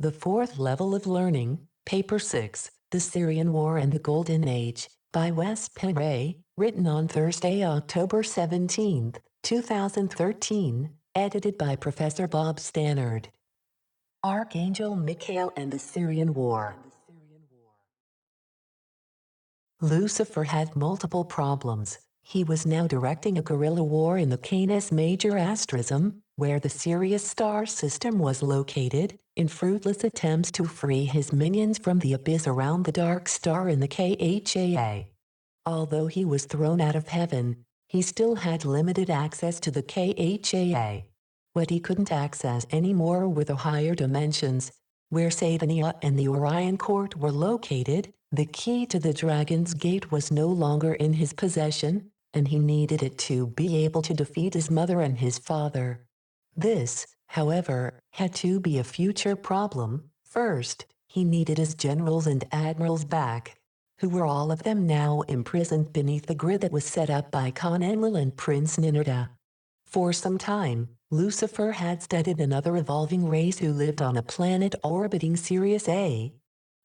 The Fourth Level of Learning, Paper 6, The Sirian War and the Golden Age, by Penre, written on Thursday, October 17, 2013, edited by Professor Bob Stannard. Archangel Michael and the Sirian War. Lucifer had multiple problems. He was now directing a guerrilla war in the Canis Major asterism, where the Sirius star system was located, in fruitless attempts to free his minions from the abyss around the dark star in the KHAA. Although he was thrown out of heaven, he still had limited access to the KHAA. What he couldn't access anymore were the higher dimensions, where Satania and the Orion Court were located. The key to the Dragon's Gate was no longer in his possession, and he needed it to be able to defeat his mother and his father. This, however, had to be a future problem. First, he needed his generals and admirals back, who were all of them now imprisoned beneath the grid that was set up by Khan Enlil and Prince Ninurta. For some time, Lucifer had studied another evolving race who lived on a planet orbiting Sirius A.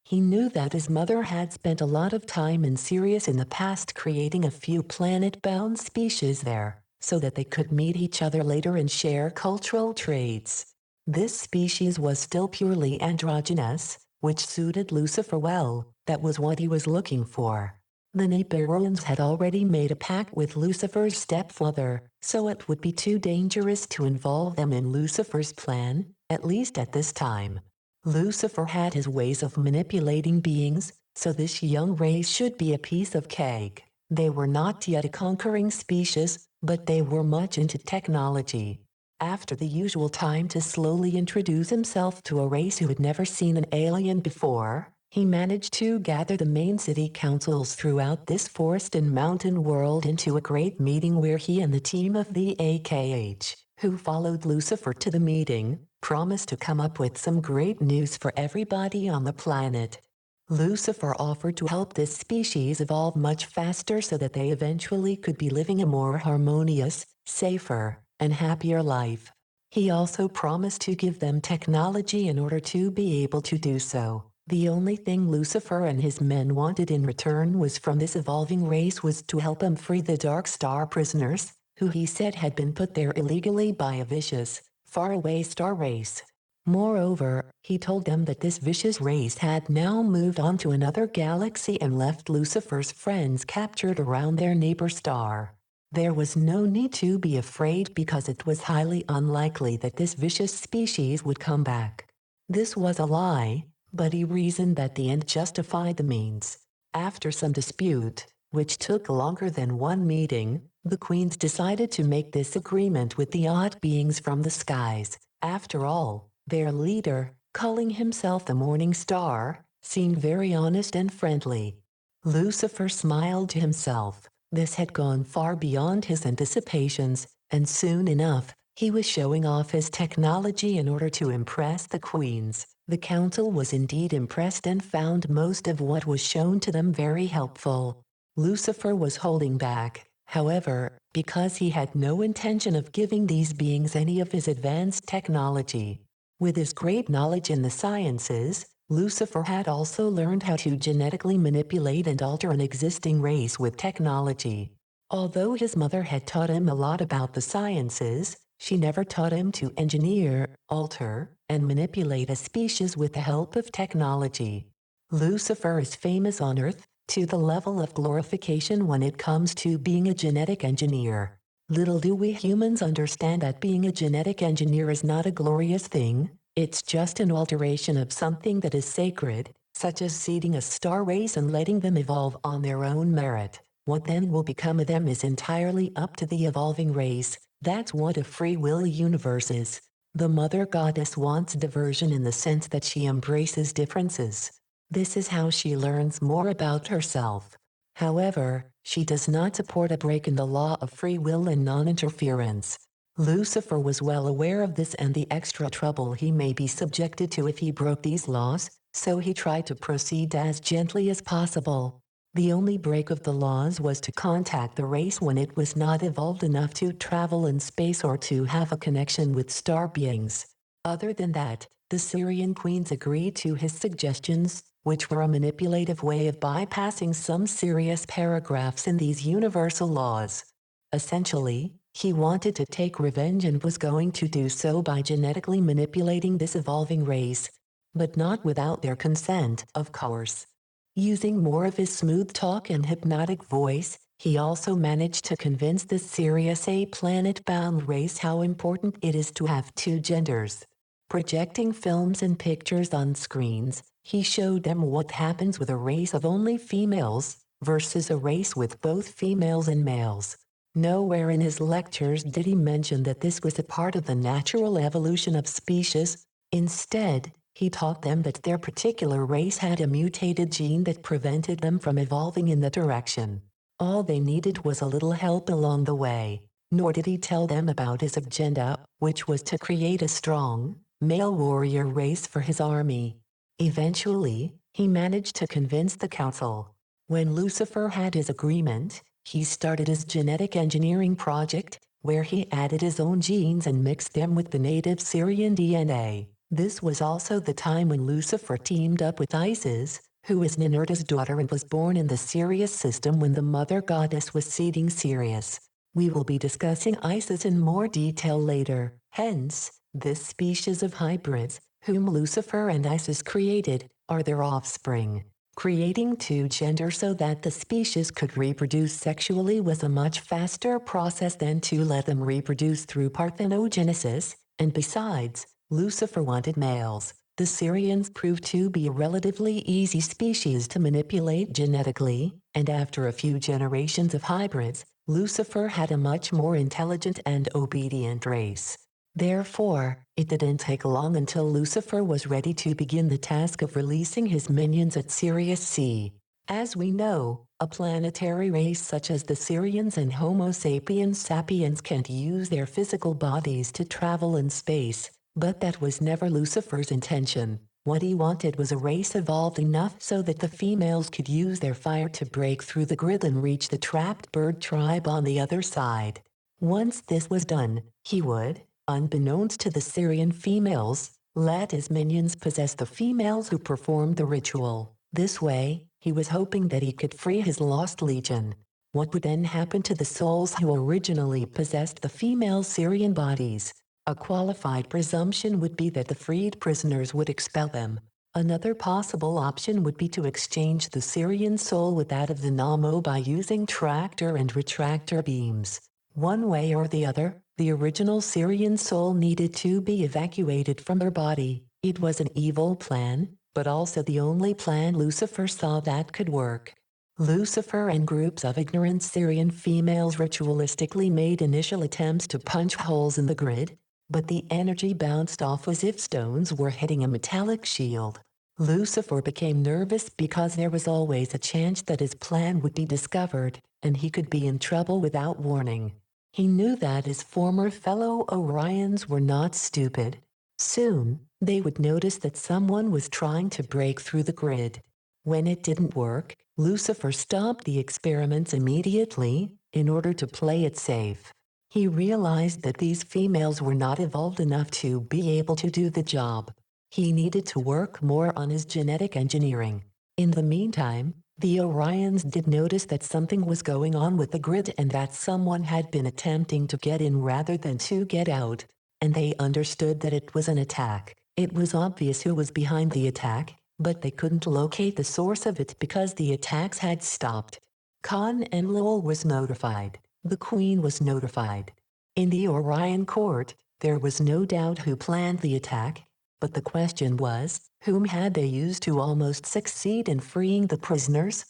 He knew that his mother had spent a lot of time in Sirius in the past creating a few planet-bound species there, so that they could meet each other later and share cultural traits. This species was still purely androgynous, which suited Lucifer well. That was what he was looking for. The Nibiruans had already made a pact with Lucifer's stepfather, so it would be too dangerous to involve them in Lucifer's plan, at least at this time. Lucifer had his ways of manipulating beings, so this young race should be a piece of cake. They were not yet a conquering species, but they were much into technology. After the usual time to slowly introduce himself to a race who had never seen an alien before, he managed to gather the main city councils throughout this forest and mountain world into a great meeting where he and the team of the AKH, who followed Lucifer to the meeting, promised to come up with some great news for everybody on the planet. Lucifer offered to help this species evolve much faster so that they eventually could be living a more harmonious, safer, and happier life. He also promised to give them technology in order to be able to do so. The only thing Lucifer and his men wanted in return was from this evolving race was to help him free the Dark Star prisoners, who he said had been put there illegally by a vicious, faraway star race. Moreover, he told them that this vicious race had now moved on to another galaxy and left Lucifer's friends captured around their neighbor star. There was no need to be afraid because it was highly unlikely that this vicious species would come back. This was a lie, but he reasoned that the end justified the means. After some dispute, which took longer than one meeting, the queens decided to make this agreement with the odd beings from the skies. After all, their leader, calling himself the Morning Star, seemed very honest and friendly. Lucifer smiled to himself. This had gone far beyond his anticipations, and soon enough, he was showing off his technology in order to impress the queens. The council was indeed impressed and found most of what was shown to them very helpful. Lucifer was holding back, however, because he had no intention of giving these beings any of his advanced technology. With his great knowledge in the sciences, Lucifer had also learned how to genetically manipulate and alter an existing race with technology. Although his mother had taught him a lot about the sciences, she never taught him to engineer, alter, and manipulate a species with the help of technology. Lucifer is famous on Earth, to the level of glorification when it comes to being a genetic engineer. Little do we humans understand that being a genetic engineer is not a glorious thing, it's just an alteration of something that is sacred, such as seeding a star race and letting them evolve on their own merit. What then will become of them is entirely up to the evolving race. That's what a free will universe is. The Mother Goddess wants diversion in the sense that she embraces differences. This is how she learns more about herself. However, she does not support a break in the law of free will and non-interference. Lucifer was well aware of this and the extra trouble he may be subjected to if he broke these laws, so he tried to proceed as gently as possible. The only break of the laws was to contact the race when it was not evolved enough to travel in space or to have a connection with star beings. Other than that, The Syrian queens agreed to his suggestions, which were a manipulative way of bypassing some serious paragraphs in these universal laws. Essentially, he wanted to take revenge and was going to do so by genetically manipulating this evolving race. But not without their consent, of course. Using more of his smooth talk and hypnotic voice, he also managed to convince this Sirius A planet-bound race how important it is to have two genders. Projecting films and pictures on screens, he showed them what happens with a race of only females versus a race with both females and males. Nowhere in his lectures did he mention that this was a part of the natural evolution of species. Instead, he taught them that their particular race had a mutated gene that prevented them from evolving in that direction. All they needed was a little help along the way. Nor did he tell them about his agenda, which was to create a strong, male warrior race for his army. Eventually, he managed to convince the council. When Lucifer had his agreement, he started his genetic engineering project, where he added his own genes and mixed them with the native Syrian DNA. This was also the time when Lucifer teamed up with Isis, who is Ninurta's daughter and was born in the Sirius system when the mother goddess was seeding Sirius. We will be discussing Isis in more detail later. Hence, this species of hybrids, whom Lucifer and Isis created, are their offspring. Creating two genders so that the species could reproduce sexually was a much faster process than to let them reproduce through parthenogenesis, and besides, Lucifer wanted males. The Syrians proved to be a relatively easy species to manipulate genetically, and after a few generations of hybrids, Lucifer had a much more intelligent and obedient race. Therefore, it didn't take long until Lucifer was ready to begin the task of releasing his minions at Sirius C. As we know, a planetary race such as the Sirians and Homo sapiens can't use their physical bodies to travel in space, but that was never Lucifer's intention. What he wanted was a race evolved enough so that the females could use their fire to break through the grid and reach the trapped bird tribe on the other side. Once this was done, he would, unbeknownst to the Syrian females, let his minions possess the females who performed the ritual. This way, he was hoping that he could free his lost legion. What would then happen to the souls who originally possessed the female Syrian bodies? A qualified presumption would be that the freed prisoners would expel them. Another possible option would be to exchange the Syrian soul with that of the Namo by using tractor and retractor beams. One way or the other, the original Syrian soul needed to be evacuated from her body. It was an evil plan, but also the only plan Lucifer saw that could work. Lucifer and groups of ignorant Syrian females ritualistically made initial attempts to punch holes in the grid, but the energy bounced off as if stones were hitting a metallic shield. Lucifer became nervous because there was always a chance that his plan would be discovered, and he could be in trouble without warning. He knew that his former fellow Orions were not stupid. Soon, they would notice that someone was trying to break through the grid. When it didn't work, Lucifer stopped the experiments immediately, in order to play it safe. He realized that these females were not evolved enough to be able to do the job. He needed to work more on his genetic engineering. In the meantime, the Orions did notice that something was going on with the grid and that someone had been attempting to get in rather than to get out, and they understood that it was an attack. It was obvious who was behind the attack, but they couldn't locate the source of it because the attacks had stopped. Khan Enlil was notified. The Queen was notified. In the Orion court, there was no doubt who planned the attack, but the question was, whom had they used to almost succeed in freeing the prisoners?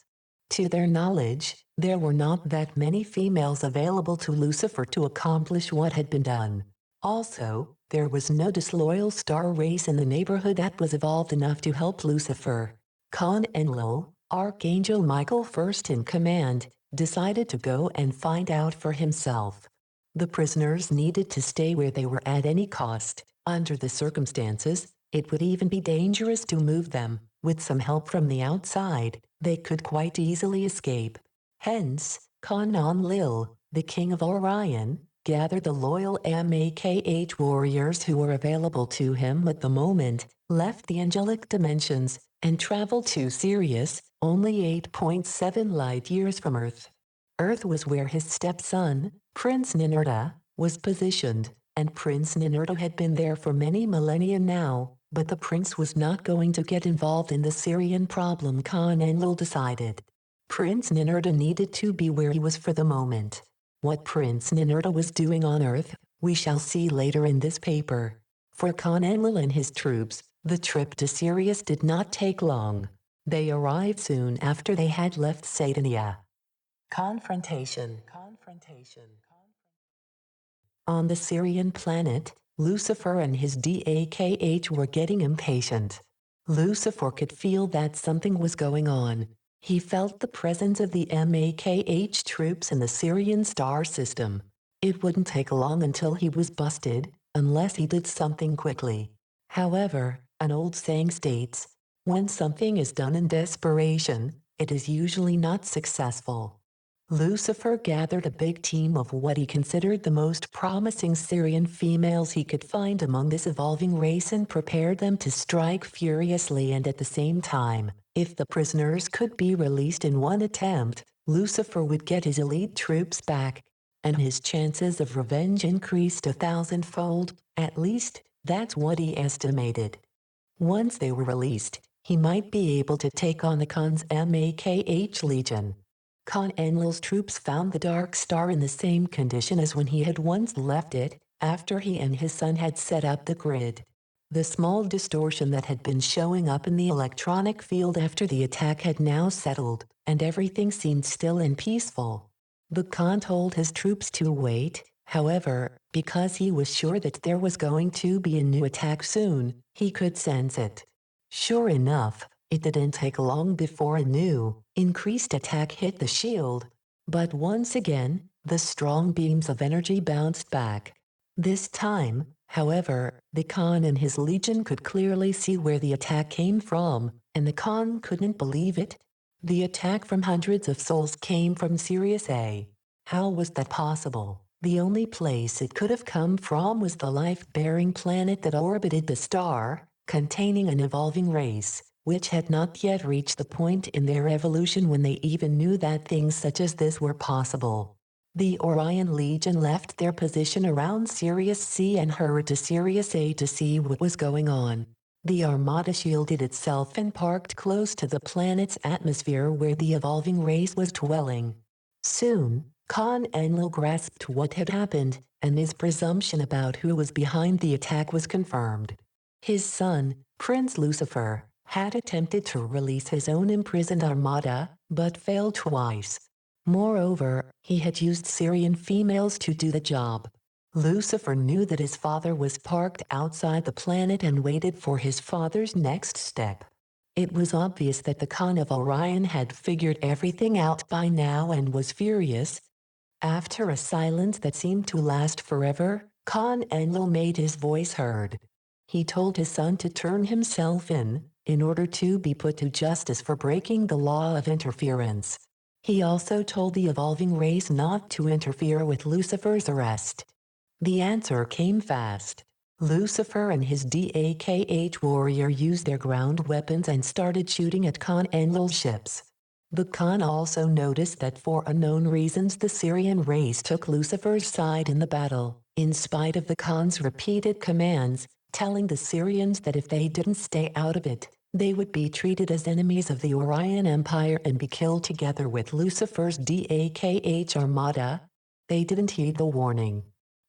To their knowledge, there were not that many females available to Lucifer to accomplish what had been done. Also, there was no disloyal star race in the neighborhood that was evolved enough to help Lucifer. Khan Enlil, Archangel Michael first in command, decided to go and find out for himself. The prisoners needed to stay where they were at any cost. Under the circumstances, it would even be dangerous to move them. With some help from the outside, they could quite easily escape. Hence, Khan Enlil, the king of Orion, gathered the loyal MAKH warriors who were available to him at the moment, left the angelic dimensions, and traveled to Sirius, only 8.7 light years from Earth. Earth was where his stepson, Prince Ninurta, was positioned, and Prince Ninurta had been there for many millennia now, but the prince was not going to get involved in the Sirian problem. Khan Enlil decided. Prince Ninurta needed to be where he was for the moment. What Prince Ninurta was doing on Earth, we shall see later in this paper. For Khan Enlil and his troops, the trip to Sirius did not take long. They arrived soon after they had left Satania. Confrontation. On the Sirian planet, Lucifer and his DAKH were getting impatient. Lucifer could feel that something was going on. He felt the presence of the MAKH troops in the Sirian star system. It wouldn't take long until he was busted, unless he did something quickly. However, an old saying states, when something is done in desperation, it is usually not successful. Lucifer gathered a big team of what he considered the most promising Sirian females he could find among this evolving race and prepared them to strike furiously, and at the same time, if the prisoners could be released in one attempt, Lucifer would get his elite troops back, and his chances of revenge increased 1,000-fold, at least, that's what he estimated. Once they were released, he might be able to take on the Khan's MAKH Legion. Khan Enlil's troops found the Dark Star in the same condition as when he had once left it, after he and his son had set up the grid. The small distortion that had been showing up in the electronic field after the attack had now settled, and everything seemed still and peaceful. The Khan told his troops to wait, however, because he was sure that there was going to be a new attack soon. He could sense it. Sure enough, it didn't take long before a new, increased attack hit the shield. But once again, the strong beams of energy bounced back. This time, however, the Khan and his legion could clearly see where the attack came from, and the Khan couldn't believe it. The attack from hundreds of souls came from Sirius A. How was that possible? The only place it could have come from was the life-bearing planet that orbited the star, containing an evolving race, which had not yet reached the point in their evolution when they even knew that things such as this were possible. The Orion Legion left their position around Sirius C and hurried to Sirius A to see what was going on. The Armada shielded itself and parked close to the planet's atmosphere where the evolving race was dwelling. Soon, Khan Enlil grasped what had happened, and his presumption about who was behind the attack was confirmed. His son, Prince Lucifer, had attempted to release his own imprisoned armada, but failed twice. Moreover, he had used Sirian females to do the job. Lucifer knew that his father was parked outside the planet and waited for his father's next step. It was obvious that the Khan of Orion had figured everything out by now and was furious. After a silence that seemed to last forever, Khan Enlil made his voice heard. He told his son to turn himself in order to be put to justice for breaking the law of interference. He also told the evolving race not to interfere with Lucifer's arrest. The answer came fast. Lucifer and his DAKH warrior used their ground weapons and started shooting at Khan Enlil's ships. The Khan also noticed that for unknown reasons the Sirian race took Lucifer's side in the battle, in spite of the Khan's repeated commands, telling the Sirians that if they didn't stay out of it, they would be treated as enemies of the Orion Empire and be killed together with Lucifer's DAKH armada. They didn't heed the warning.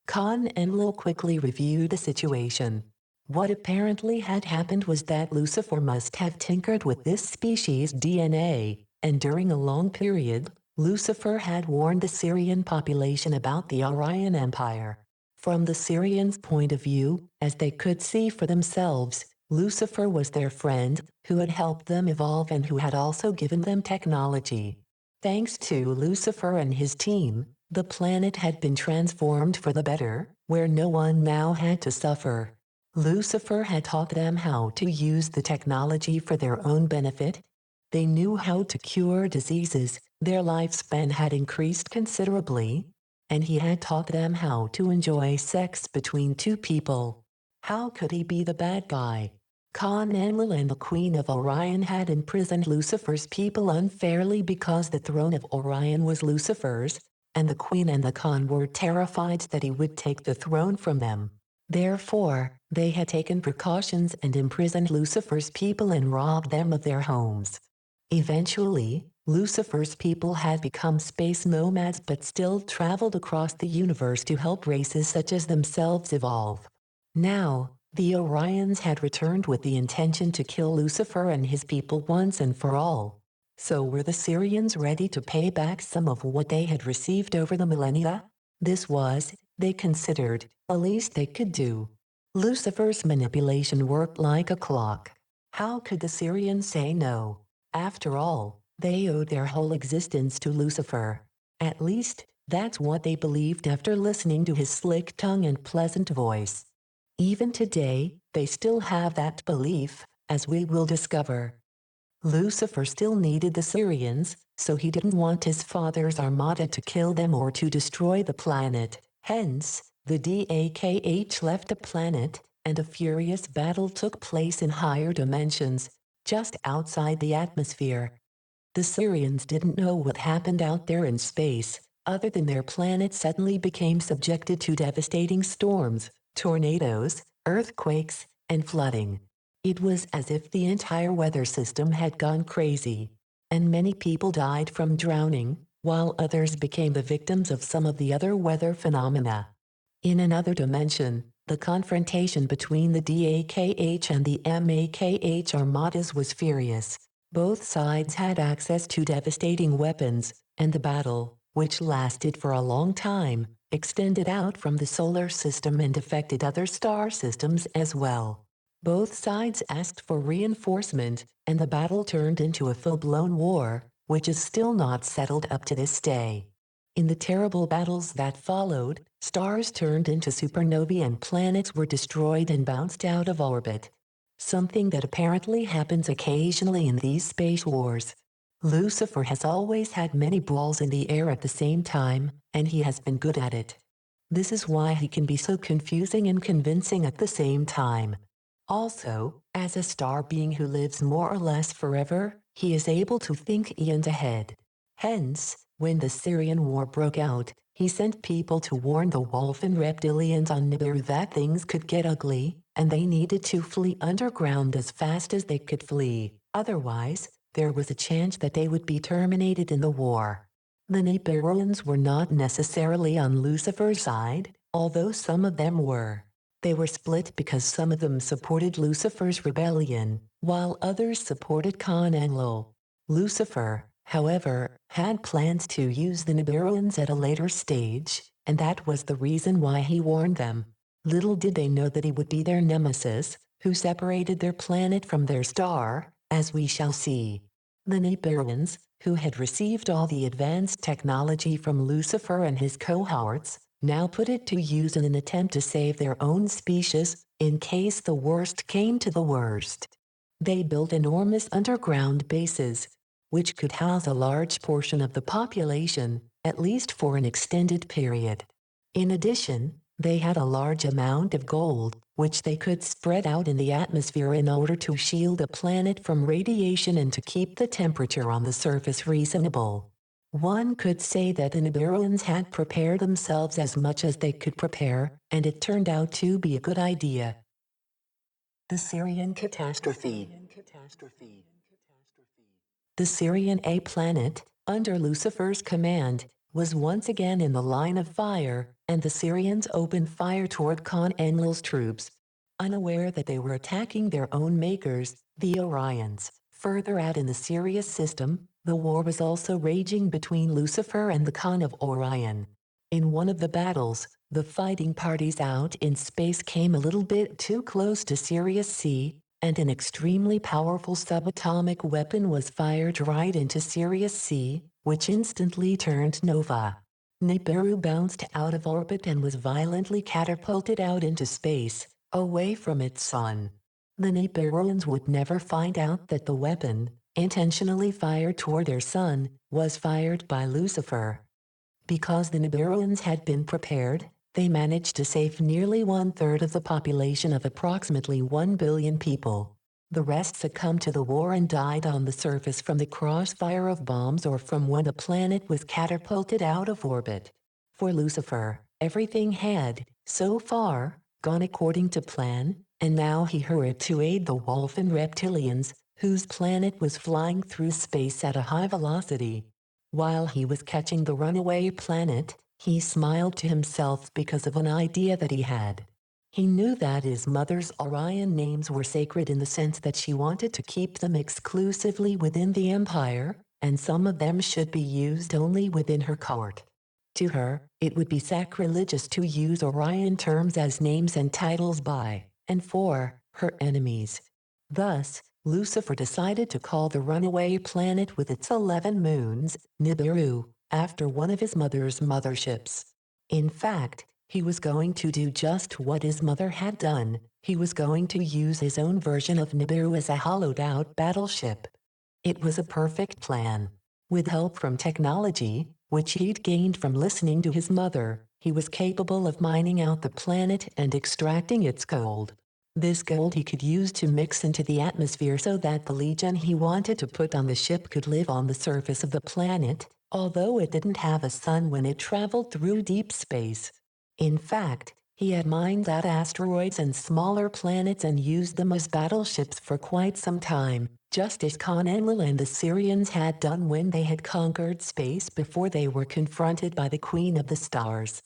Khan Enlil quickly reviewed the situation. What apparently had happened was that Lucifer must have tinkered with this species' DNA, and during a long period, Lucifer had warned the Sirian population about the Orion Empire. From the Sirians' point of view, as they could see for themselves, Lucifer was their friend, who had helped them evolve and who had also given them technology. Thanks to Lucifer and his team, the planet had been transformed for the better, where no one now had to suffer. Lucifer had taught them how to use the technology for their own benefit. They knew how to cure diseases, their lifespan had increased considerably, and he had taught them how to enjoy sex between two people. How could he be the bad guy? Khan Enlil and the Queen of Orion had imprisoned Lucifer's people unfairly because the throne of Orion was Lucifer's, and the Queen and the Khan were terrified that he would take the throne from them. Therefore, they had taken precautions and imprisoned Lucifer's people and robbed them of their homes. Eventually, Lucifer's people had become space nomads but still traveled across the universe to help races such as themselves evolve. Now, the Orions had returned with the intention to kill Lucifer and his people once and for all. So were the Sirians ready to pay back some of what they had received over the millennia? This was, they considered, the least they could do. Lucifer's manipulation worked like a clock. How could the Sirians say no? After all, they owed their whole existence to Lucifer. At least, that's what they believed after listening to his slick tongue and pleasant voice. Even today, they still have that belief, as we will discover. Lucifer still needed the Sirians, so he didn't want his father's armada to kill them or to destroy the planet. Hence, the Dakh left the planet, and a furious battle took place in higher dimensions, just outside the atmosphere. The Sirians didn't know what happened out there in space, other than their planet suddenly became subjected to devastating storms, tornadoes, earthquakes, and flooding. It was as if the entire weather system had gone crazy. And many people died from drowning, while others became the victims of some of the other weather phenomena. In another dimension, the confrontation between the Dakh and the Makh armadas was furious. Both sides had access to devastating weapons, and the battle, which lasted for a long time, extended out from the solar system and affected other star systems as well. Both sides asked for reinforcement, and the battle turned into a full-blown war, which is still not settled up to this day. In the terrible battles that followed, stars turned into supernovae and planets were destroyed and bounced out of orbit. Something that apparently happens occasionally in these space wars. Lucifer has always had many balls in the air at the same time, and he has been good at it. This is why he can be so confusing and convincing at the same time. Also, as a star being who lives more or less forever, he is able to think eons ahead. Hence, when the Sirian War broke out, he sent people to warn the wolf and reptilians on Nibiru that things could get ugly, and they needed to flee underground as fast as they could flee. Otherwise, there was a chance that they would be terminated in the war. The Nibiruans were not necessarily on Lucifer's side, although some of them were. They were split because some of them supported Lucifer's rebellion, while others supported Khan Enlil. Lucifer, however, had plans to use the Nibiruans at a later stage, and that was the reason why he warned them. Little did they know that he would be their nemesis, who separated their planet from their star, as we shall see. The Nibiruans, who had received all the advanced technology from Lucifer and his cohorts, now put it to use in an attempt to save their own species, in case the worst came to the worst. They built enormous underground bases, which could house a large portion of the population, at least for an extended period. In addition, they had a large amount of gold, which they could spread out in the atmosphere in order to shield the planet from radiation and to keep the temperature on the surface reasonable. One could say that the Nibiruans had prepared themselves as much as they could prepare, and it turned out to be a good idea. The Sirian catastrophe. The Sirian A planet, under Lucifer's command, was once again in the line of fire, and the Sirians opened fire toward Khan Enlil's troops, unaware that they were attacking their own makers, the Orions. Further out in the Sirius system, the war was also raging between Lucifer and the Khan of Orion. In one of the battles, the fighting parties out in space came a little bit too close to Sirius C, and an extremely powerful subatomic weapon was fired right into Sirius C, which instantly turned nova. Nibiru bounced out of orbit and was violently catapulted out into space, away from its sun. The Nibiruans would never find out that the weapon, intentionally fired toward their sun, was fired by Lucifer. Because the Nibiruans had been prepared, they managed to save nearly one-third of the population of approximately 1 billion people. The rest succumbed to the war and died on the surface from the crossfire of bombs or from when the planet was catapulted out of orbit. For Lucifer, everything had, so far, gone according to plan, and now he hurried to aid the wolf and reptilians, whose planet was flying through space at a high velocity. While he was catching the runaway planet, he smiled to himself because of an idea that he had. He knew that his mother's Orion names were sacred in the sense that she wanted to keep them exclusively within the Empire, and some of them should be used only within her court. To her, it would be sacrilegious to use Orion terms as names and titles by, and for, her enemies. Thus, Lucifer decided to call the runaway planet with its 11 moons, Nibiru, after one of his mother's motherships. In fact, he was going to do just what his mother had done. He was going to use his own version of Nibiru as a hollowed-out battleship. It was a perfect plan. With help from technology, which he'd gained from listening to his mother, he was capable of mining out the planet and extracting its gold. This gold he could use to mix into the atmosphere so that the legion he wanted to put on the ship could live on the surface of the planet, although it didn't have a sun when it traveled through deep space. In fact, he had mined out asteroids and smaller planets and used them as battleships for quite some time, just as Enlil and the Sirians had done when they had conquered space before they were confronted by the Queen of the Stars.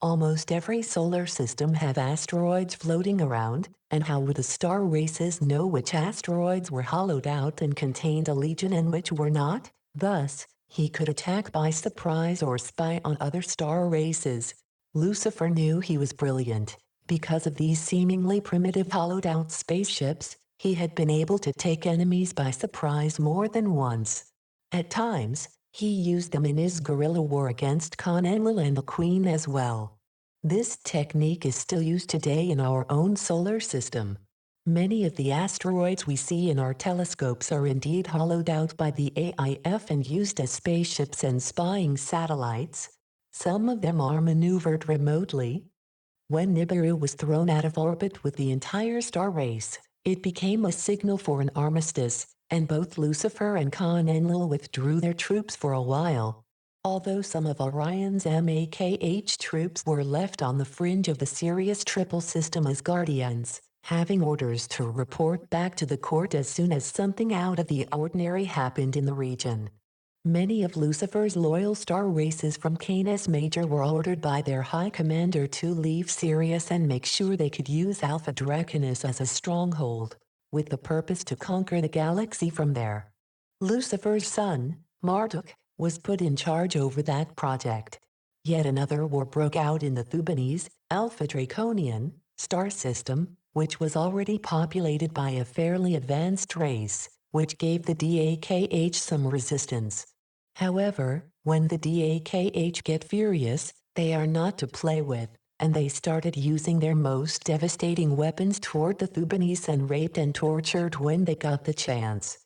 Almost every solar system have asteroids floating around, and how would the star races know which asteroids were hollowed out and contained a legion and which were not? Thus, he could attack by surprise or spy on other star races. Lucifer knew he was brilliant. Because of these seemingly primitive hollowed-out spaceships, he had been able to take enemies by surprise more than once. At times, he used them in his guerrilla war against Enlil and the Queen as well. This technique is still used today in our own solar system. Many of the asteroids we see in our telescopes are indeed hollowed out by the AIF and used as spaceships and spying satellites. Some of them are maneuvered remotely. When Nibiru was thrown out of orbit with the entire star race, it became a signal for an armistice, and both Lucifer and Enlil withdrew their troops for a while. Although some of Orion's MAKH troops were left on the fringe of the Sirius triple system as guardians, having orders to report back to the court as soon as something out of the ordinary happened in the region. Many of Lucifer's loyal star races from Canis Major were ordered by their high commander to leave Sirius and make sure they could use Alpha Draconis as a stronghold, with the purpose to conquer the galaxy from there. Lucifer's son, Marduk, was put in charge over that project. Yet another war broke out in the Thebanese, Alpha Draconian, star system, which was already populated by a fairly advanced race, which gave the DAKH some resistance. However, when the DAKH get furious, they are not to play with, and they started using their most devastating weapons toward the Thebanese and raped and tortured when they got the chance.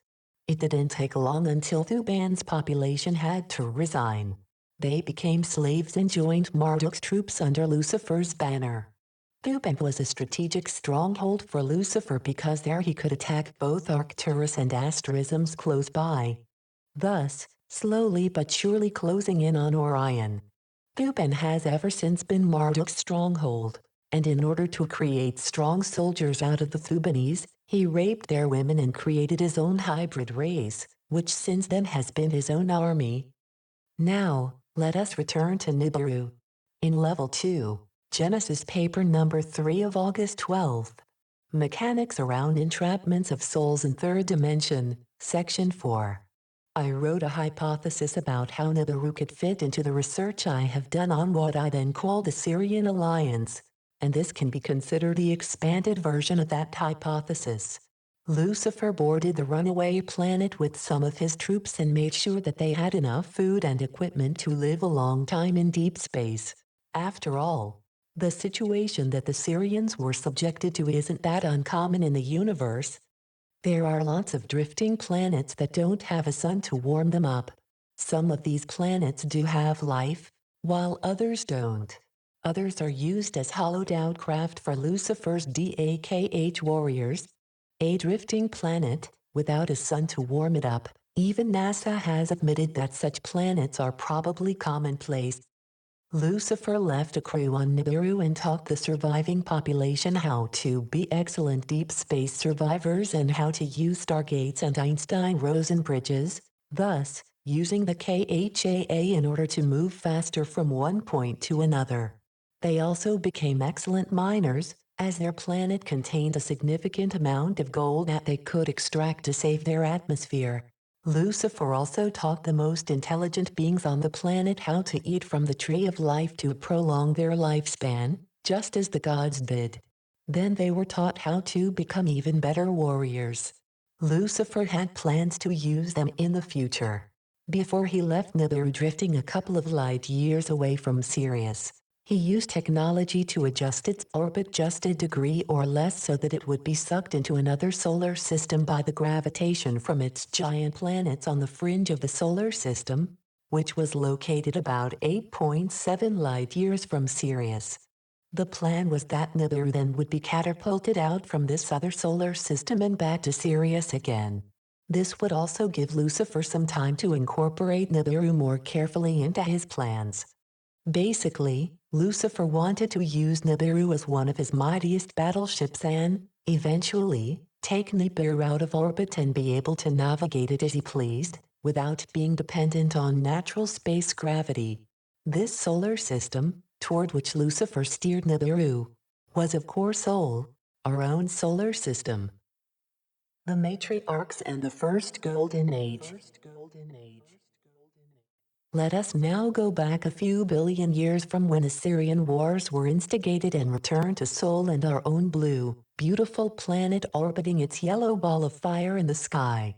It didn't take long until Thuban's population had to resign. They became slaves and joined Marduk's troops under Lucifer's banner. Thuban was a strategic stronghold for Lucifer because there he could attack both Arcturus and asterisms close by, thus slowly but surely closing in on Orion. Thuban has ever since been Marduk's stronghold, and in order to create strong soldiers out of the Thubanese, he raped their women and created his own hybrid race, which since then has been his own army. Now, let us return to Nibiru. In Level 2, Genesis paper number 3 of August 12th. Mechanics around entrapments of souls in third dimension, Section 4. I wrote a hypothesis about how Nibiru could fit into the research I have done on what I then called the Sirian Alliance, and this can be considered the expanded version of that hypothesis. Lucifer boarded the runaway planet with some of his troops and made sure that they had enough food and equipment to live a long time in deep space. After all, the situation that the Sirians were subjected to isn't that uncommon in the universe. There are lots of drifting planets that don't have a sun to warm them up. Some of these planets do have life, while others don't. Others are used as hollowed-out craft for Lucifer's DAKH warriors, a drifting planet without a sun to warm it up. Even NASA has admitted that such planets are probably commonplace. Lucifer left a crew on Nibiru and taught the surviving population how to be excellent deep space survivors and how to use stargates and Einstein-Rosen bridges, thus, using the KHAA in order to move faster from one point to another. They also became excellent miners, as their planet contained a significant amount of gold that they could extract to save their atmosphere. Lucifer also taught the most intelligent beings on the planet how to eat from the tree of life to prolong their lifespan, just as the gods did. Then they were taught how to become even better warriors. Lucifer had plans to use them in the future. Before he left Nibiru drifting a couple of light years away from Sirius, he used technology to adjust its orbit just a degree or less so that it would be sucked into another solar system by the gravitation from its giant planets on the fringe of the solar system, which was located about 8.7 light years from Sirius. The plan was that Nibiru then would be catapulted out from this other solar system and back to Sirius again. This would also give Lucifer some time to incorporate Nibiru more carefully into his plans. Basically, Lucifer wanted to use Nibiru as one of his mightiest battleships and, eventually, take Nibiru out of orbit and be able to navigate it as he pleased, without being dependent on natural space gravity. This solar system, toward which Lucifer steered Nibiru, was of course Sol, our own solar system. The matriarchs and the First Golden Age. Let us now go back a few billion years from when Assyrian wars were instigated and return to Sol and our own blue, beautiful planet orbiting its yellow ball of fire in the sky.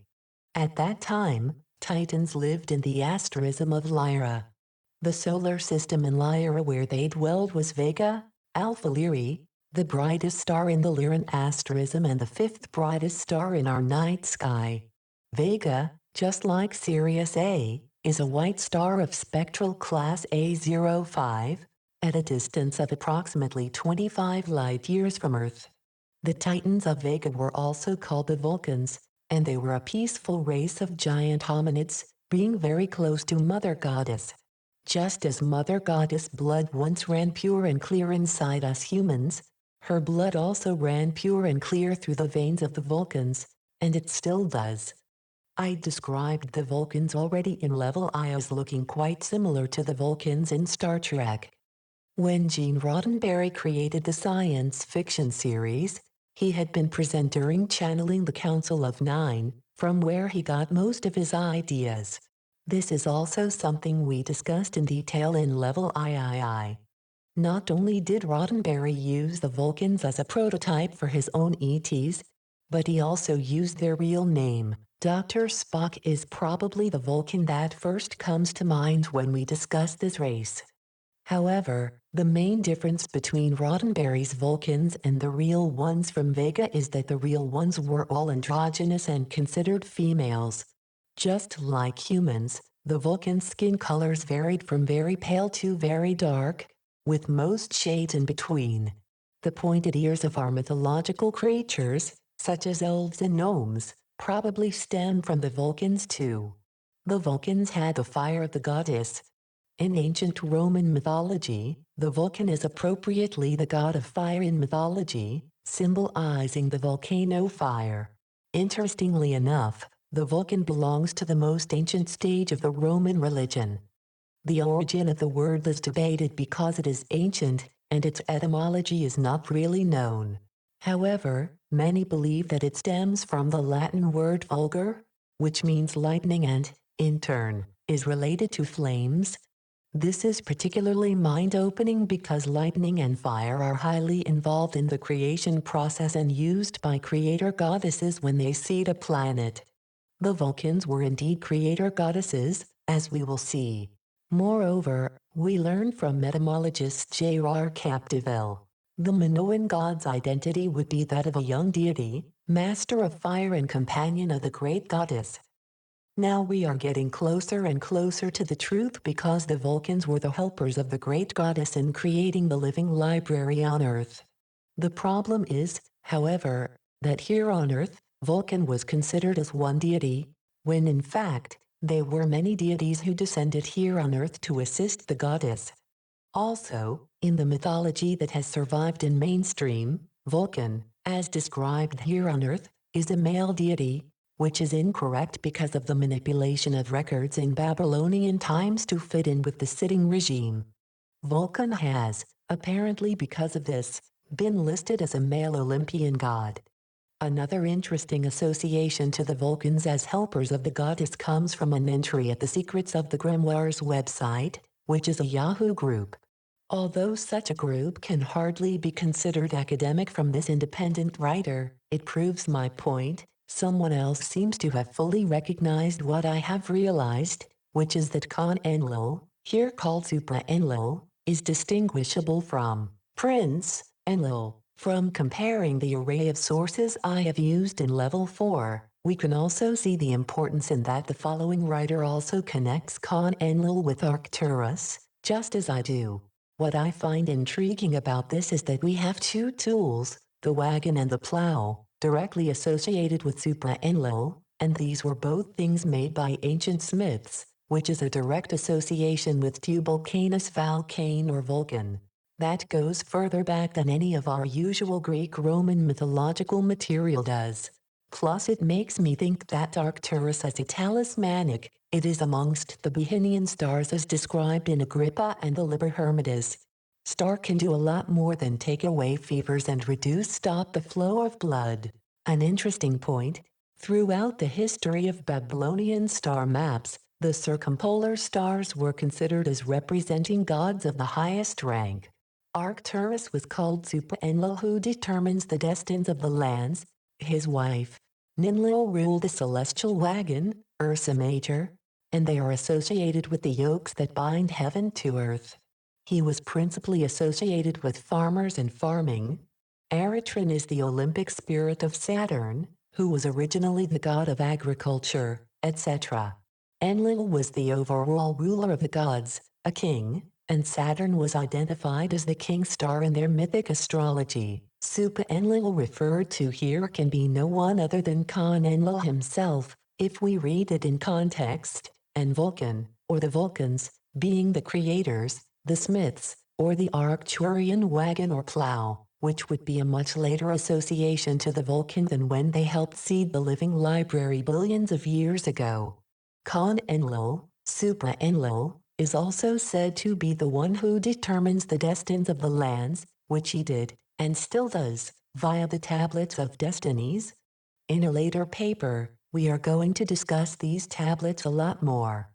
At that time, Titans lived in the asterism of Lyra. The solar system in Lyra where they dwelled was Vega, Alpha Lyrae, the brightest star in the Lyran asterism and the fifth brightest star in our night sky. Vega, just like Sirius A, is a white star of spectral class A05, at a distance of approximately 25 light-years from Earth. The Titans of Vega were also called the Vulcans, and they were a peaceful race of giant hominids, being very close to Mother Goddess. Just as Mother Goddess blood once ran pure and clear inside us humans, her blood also ran pure and clear through the veins of the Vulcans, and it still does. I described the Vulcans already in Level I as looking quite similar to the Vulcans in Star Trek. When Gene Roddenberry created the science fiction series, he had been present during channeling the Council of Nine, from where he got most of his ideas. This is also something we discussed in detail in Level III. Not only did Roddenberry use the Vulcans as a prototype for his own ETs, but he also used their real name. Dr. Spock is probably the Vulcan that first comes to mind when we discuss this race. However, the main difference between Roddenberry's Vulcans and the real ones from Vega is that the real ones were all androgynous and considered females. Just like humans, the Vulcan skin colors varied from very pale to very dark, with most shades in between. The pointed ears of our mythological creatures, such as elves and gnomes, probably stem from the Vulcans too. The Vulcans had the fire of the goddess. In ancient Roman mythology, the Vulcan is appropriately the god of fire in mythology, symbolizing the volcano fire. Interestingly enough, the Vulcan belongs to the most ancient stage of the Roman religion. The origin of the word is debated because it is ancient, and its etymology is not really known. However, many believe that it stems from the Latin word vulgar, which means lightning and, in turn, is related to flames. This is particularly mind-opening because lightning and fire are highly involved in the creation process and used by creator goddesses when they seed a planet. The Vulcans were indeed creator goddesses, as we will see. Moreover, we learn from etymologist J.R. Capdevel. The Minoan god's identity would be that of a young deity, master of fire and companion of the great goddess. Now we are getting closer and closer to the truth because the Vulcans were the helpers of the great goddess in creating the living library on Earth. The problem is, however, that here on Earth, Vulcan was considered as one deity, when in fact, there were many deities who descended here on Earth to assist the goddess. Also, in the mythology that has survived in mainstream, Vulcan, as described here on Earth, is a male deity, which is incorrect because of the manipulation of records in Babylonian times to fit in with the sitting regime. Vulcan has, apparently because of this, been listed as a male Olympian god. Another interesting association to the Vulcans as helpers of the goddess comes from an entry at the Secrets of the Grimoires website, which is a Yahoo group. Although such a group can hardly be considered academic from this independent writer, it proves my point. Someone else seems to have fully recognized what I have realized, which is that Khan Enlil, here called Supra Enlil, is distinguishable from Prince Enlil. From comparing the array of sources I have used in Level 4, we can also see the importance in that the following writer also connects Khan Enlil with Arcturus, just as I do. What I find intriguing about this is that we have two tools, the wagon and the plow, directly associated with Supra Enlil, and these were both things made by ancient smiths, which is a direct association with Tubal Canis Valcane or Vulcan. That goes further back than any of our usual Greek-Roman mythological material does. Plus it makes me think that Arcturus is a talismanic, it is amongst the Behinian stars as described in Agrippa and the Liber Hermetis. Star can do a lot more than take away fevers and stop the flow of blood. An interesting point, throughout the history of Babylonian star maps, the circumpolar stars were considered as representing gods of the highest rank. Arcturus was called Supra Enlil, who determines the destinies of the lands. His wife, Ninlil, ruled the celestial wagon, Ursa Major, and they are associated with the yokes that bind heaven to earth. He was principally associated with farmers and farming. Eritron is the Olympic spirit of Saturn, who was originally the god of agriculture, etc. Enlil was the overall ruler of the gods, a king, and Saturn was identified as the king star in their mythic astrology. Supra Enlil referred to here can be no one other than Khan Enlil himself, if we read it in context, and Vulcan, or the Vulcans, being the creators, the smiths, or the Arcturian wagon or plow, which would be a much later association to the Vulcan than when they helped seed the living library billions of years ago. Khan Enlil, Supra Enlil, is also said to be the one who determines the destinies of the lands, which he did, and still does, via the Tablets of Destinies. In a later paper, we are going to discuss these tablets a lot more.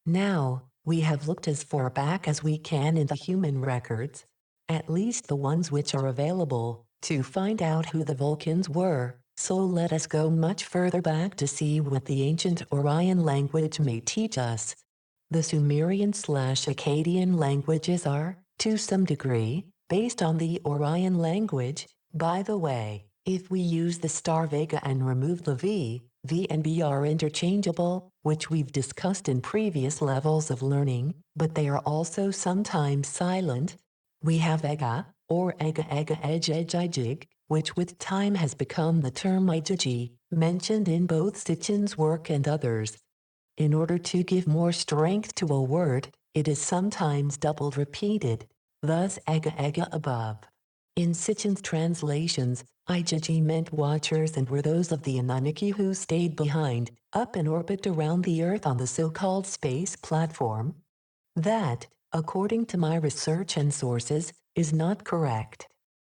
Now, we have looked as far back as we can in the human records, at least the ones which are available, to find out who the Vulcans were, so let us go much further back to see what the ancient Orion language may teach us. The Sumerian/Akkadian languages are, to some degree, based on the Orion language. By the way, if we use the star Vega and remove the V and B are interchangeable, which we've discussed in previous levels of learning, but they are also sometimes silent. We have Ega, or Ega Ega Edge Edge Ijig, which with time has become the term Ijiji, mentioned in both Sitchin's work and others. In order to give more strength to a word, it is sometimes doubled repeated, thus Ega Ega above. In Sitchin's translations, Ijiji meant watchers and were those of the Anunnaki who stayed behind, up in orbit around the Earth on the so-called space platform. That, according to my research and sources, is not correct.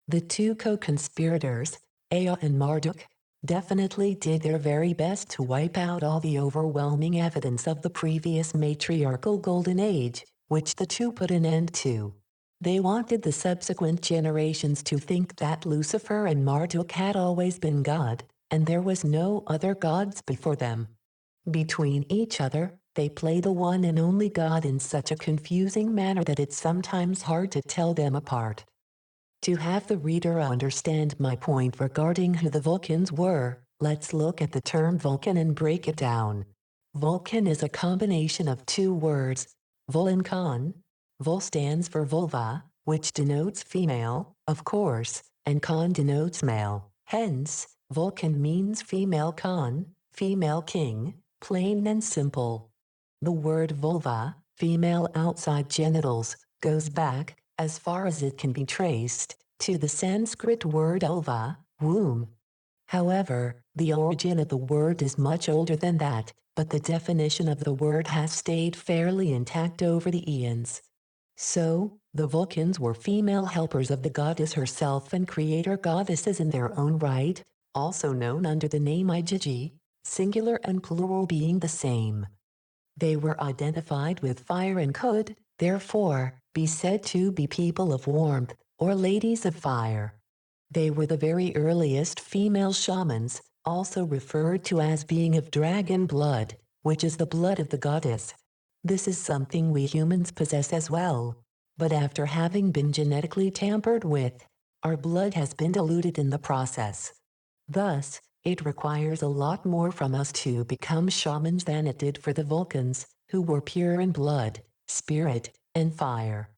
The two co-conspirators, Ea and Marduk, definitely did their very best to wipe out all the overwhelming evidence of the previous matriarchal golden age, which the two put an end to. They wanted the subsequent generations to think that Lucifer and Marduk had always been God, and there was no other gods before them. Between each other, they play the one and only God in such a confusing manner that it's sometimes hard to tell them apart. To have the reader understand my point regarding who the Vulcans were, let's look at the term Vulcan and break it down. Vulcan is a combination of two words, Vul and Con. Vul stands for vulva, which denotes female, of course, and Con denotes male. Hence, Vulcan means female Con, female king, plain and simple. The word vulva, female outside genitals, goes back, as far as it can be traced, to the Sanskrit word ulva, womb. However, the origin of the word is much older than that, but the definition of the word has stayed fairly intact over the eons. So, the Vulcans were female helpers of the goddess herself and creator goddesses in their own right, also known under the name Igigi, singular and plural being the same. They were identified with fire and could, therefore, be said to be people of warmth, or ladies of fire. They were the very earliest female shamans, also referred to as being of dragon blood, which is the blood of the goddess. This is something we humans possess as well. But after having been genetically tampered with, our blood has been diluted in the process. Thus, it requires a lot more from us to become shamans than it did for the Vulcans, who were pure in blood, spirit, and fire.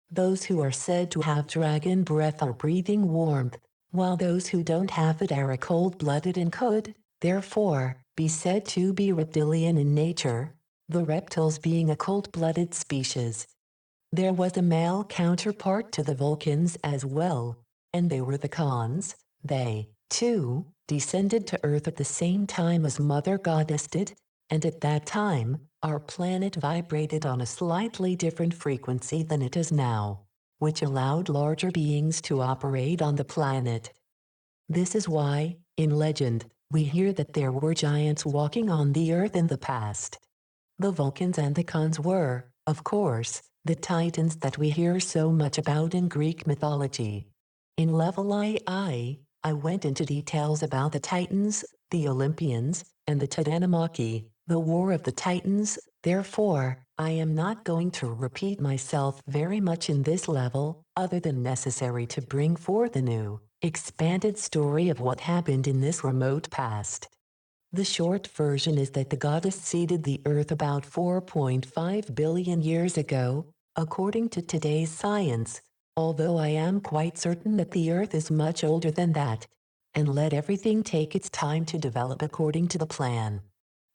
Those who are said to have dragon breath are breathing warmth, while those who don't have it are cold-blooded and could, therefore, be said to be reptilian in nature, the reptiles being a cold-blooded species. There was a male counterpart to the Vulcans as well, and they were the Khans. They, too, descended to Earth at the same time as Mother Goddess did, and at that time, our planet vibrated on a slightly different frequency than it is now, which allowed larger beings to operate on the planet. This is why, in legend, we hear that there were giants walking on the Earth in the past. The Vulcans and the Khans were, of course, the Titans that we hear so much about in Greek mythology. In Level I went into details about the Titans, the Olympians, and the Titanomachy, the War of the Titans, therefore, I am not going to repeat myself very much in this level, other than necessary to bring forth a new, expanded story of what happened in this remote past. The short version is that the goddess seeded the earth about 4.5 billion years ago, according to today's science, although I am quite certain that the earth is much older than that, and let everything take its time to develop according to the plan.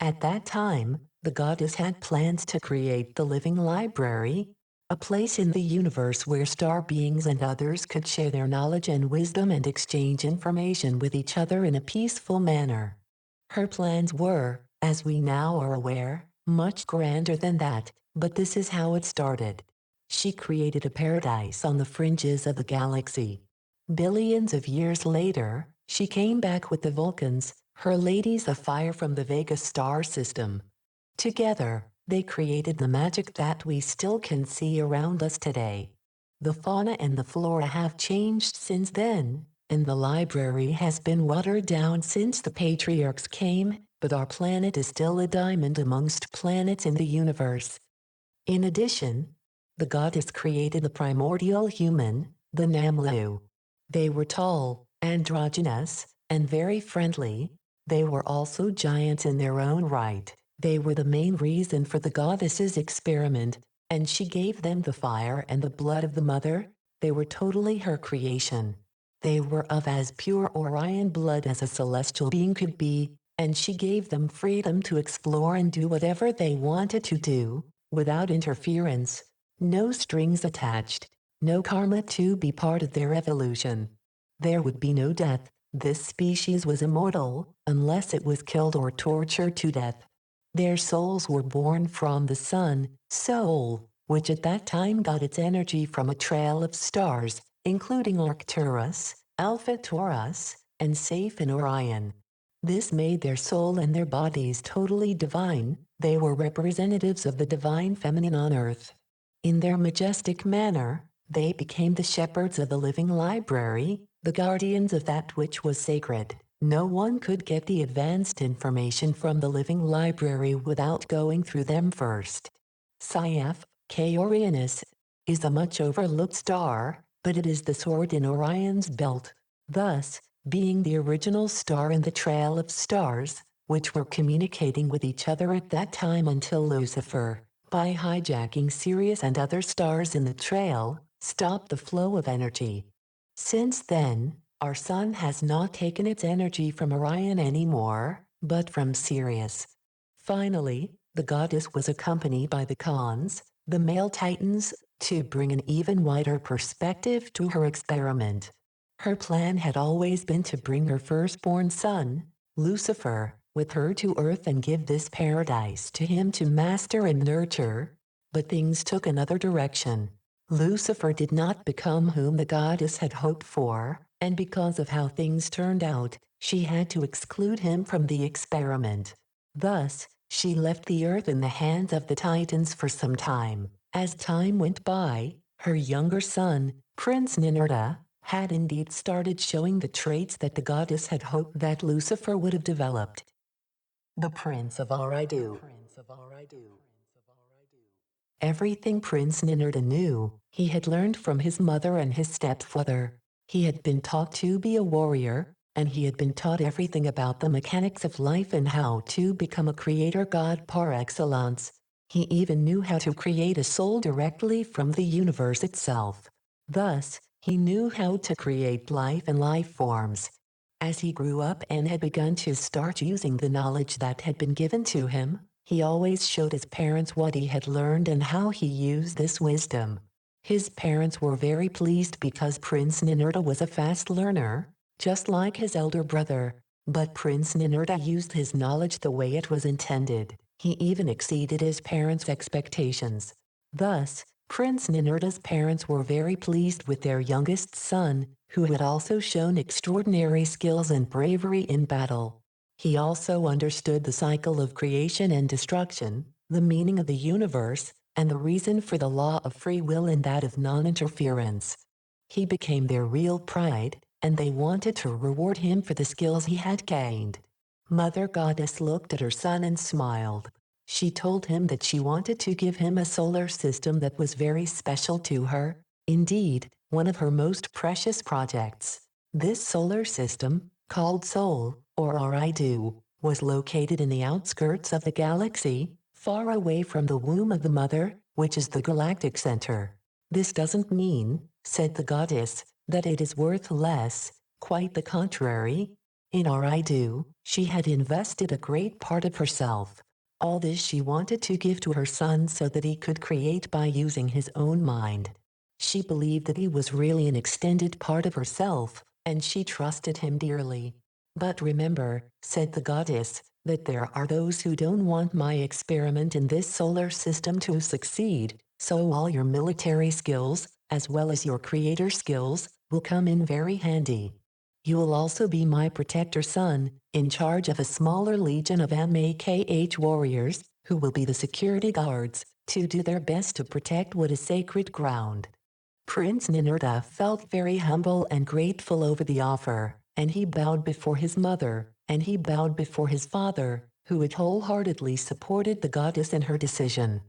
At that time, the goddess had plans to create the living library, a place in the universe where star beings and others could share their knowledge and wisdom and exchange information with each other in a peaceful manner. Her plans were, as we now are aware, much grander than that, but this is how it started. She created a paradise on the fringes of the galaxy. Billions of years later, she came back with the Vulcans, her ladies of fire from the Vega star system. Together, they created the magic that we still can see around us today. The fauna and the flora have changed since then, and the library has been watered down since the patriarchs came, but our planet is still a diamond amongst planets in the universe. In addition, the goddess created the primordial human, the Namlu. They were tall, androgynous, and very friendly. They were also giants in their own right. They were the main reason for the goddess's experiment, and she gave them the fire and the blood of the mother. They were totally her creation. They were of as pure Orion blood as a celestial being could be, and she gave them freedom to explore and do whatever they wanted to do, without interference, no strings attached, no karma to be part of their evolution. There would be no death. This species was immortal, unless it was killed or tortured to death. Their souls were born from the sun, Sol, which at that time got its energy from a trail of stars, including Arcturus, Alpha Taurus, and Safe in Orion. This made their soul and their bodies totally divine. They were representatives of the divine feminine on earth. In their majestic manner, they became the shepherds of the living library, the guardians of that which was sacred. No one could get the advanced information from the living library without going through them first. Scythe, K Orionis, is a much overlooked star, but it is the sword in Orion's belt. Thus, being the original star in the trail of stars, which were communicating with each other at that time until Lucifer, by hijacking Sirius and other stars in the trail, stopped the flow of energy. Since then, our sun has not taken its energy from Orion anymore, but from Sirius. Finally, the goddess was accompanied by the Khans, the male titans, to bring an even wider perspective to her experiment. Her plan had always been to bring her firstborn son, Lucifer, with her to Earth and give this paradise to him to master and nurture. But things took another direction. Lucifer did not become whom the goddess had hoped for, and because of how things turned out, she had to exclude him from the experiment. Thus, she left the Earth in the hands of the Titans for some time. As time went by, her younger son, Prince Ninurta, had indeed started showing the traits that the goddess had hoped that Lucifer would have developed. The Prince of Aridu. Everything Prince Ninurta knew, he had learned from his mother and his stepfather. He had been taught to be a warrior, and he had been taught everything about the mechanics of life and how to become a creator god par excellence. He even knew how to create a soul directly from the universe itself. Thus, he knew how to create life and life forms. As he grew up and had begun to start using the knowledge that had been given to him, he always showed his parents what he had learned and how he used this wisdom. His parents were very pleased because Prince Ninurta was a fast learner, just like his elder brother. But Prince Ninurta used his knowledge the way it was intended. He even exceeded his parents' expectations. Thus, Prince Ninurta's parents were very pleased with their youngest son, who had also shown extraordinary skills and bravery in battle. He also understood the cycle of creation and destruction, the meaning of the universe, and the reason for the law of free will and that of non-interference. He became their real pride, and they wanted to reward him for the skills he had gained. Mother Goddess looked at her son and smiled. She told him that she wanted to give him a solar system that was very special to her, indeed, one of her most precious projects. This solar system, called Sol, or Aridu, was located in the outskirts of the galaxy, far away from the womb of the mother, which is the galactic center. This doesn't mean, said the goddess, that it is worth less, quite the contrary. In Aridu, she had invested a great part of herself. All this she wanted to give to her son so that he could create by using his own mind. She believed that he was really an extended part of herself, and she trusted him dearly. But remember, said the goddess, that there are those who don't want my experiment in this solar system to succeed, so all your military skills, as well as your creator skills, will come in very handy. You will also be my protector son, in charge of a smaller legion of MAKH warriors, who will be the security guards, to do their best to protect what is sacred ground. Prince Ninurta felt very humble and grateful over the offer, and he bowed before his mother, and he bowed before his father, who had wholeheartedly supported the goddess in her decision.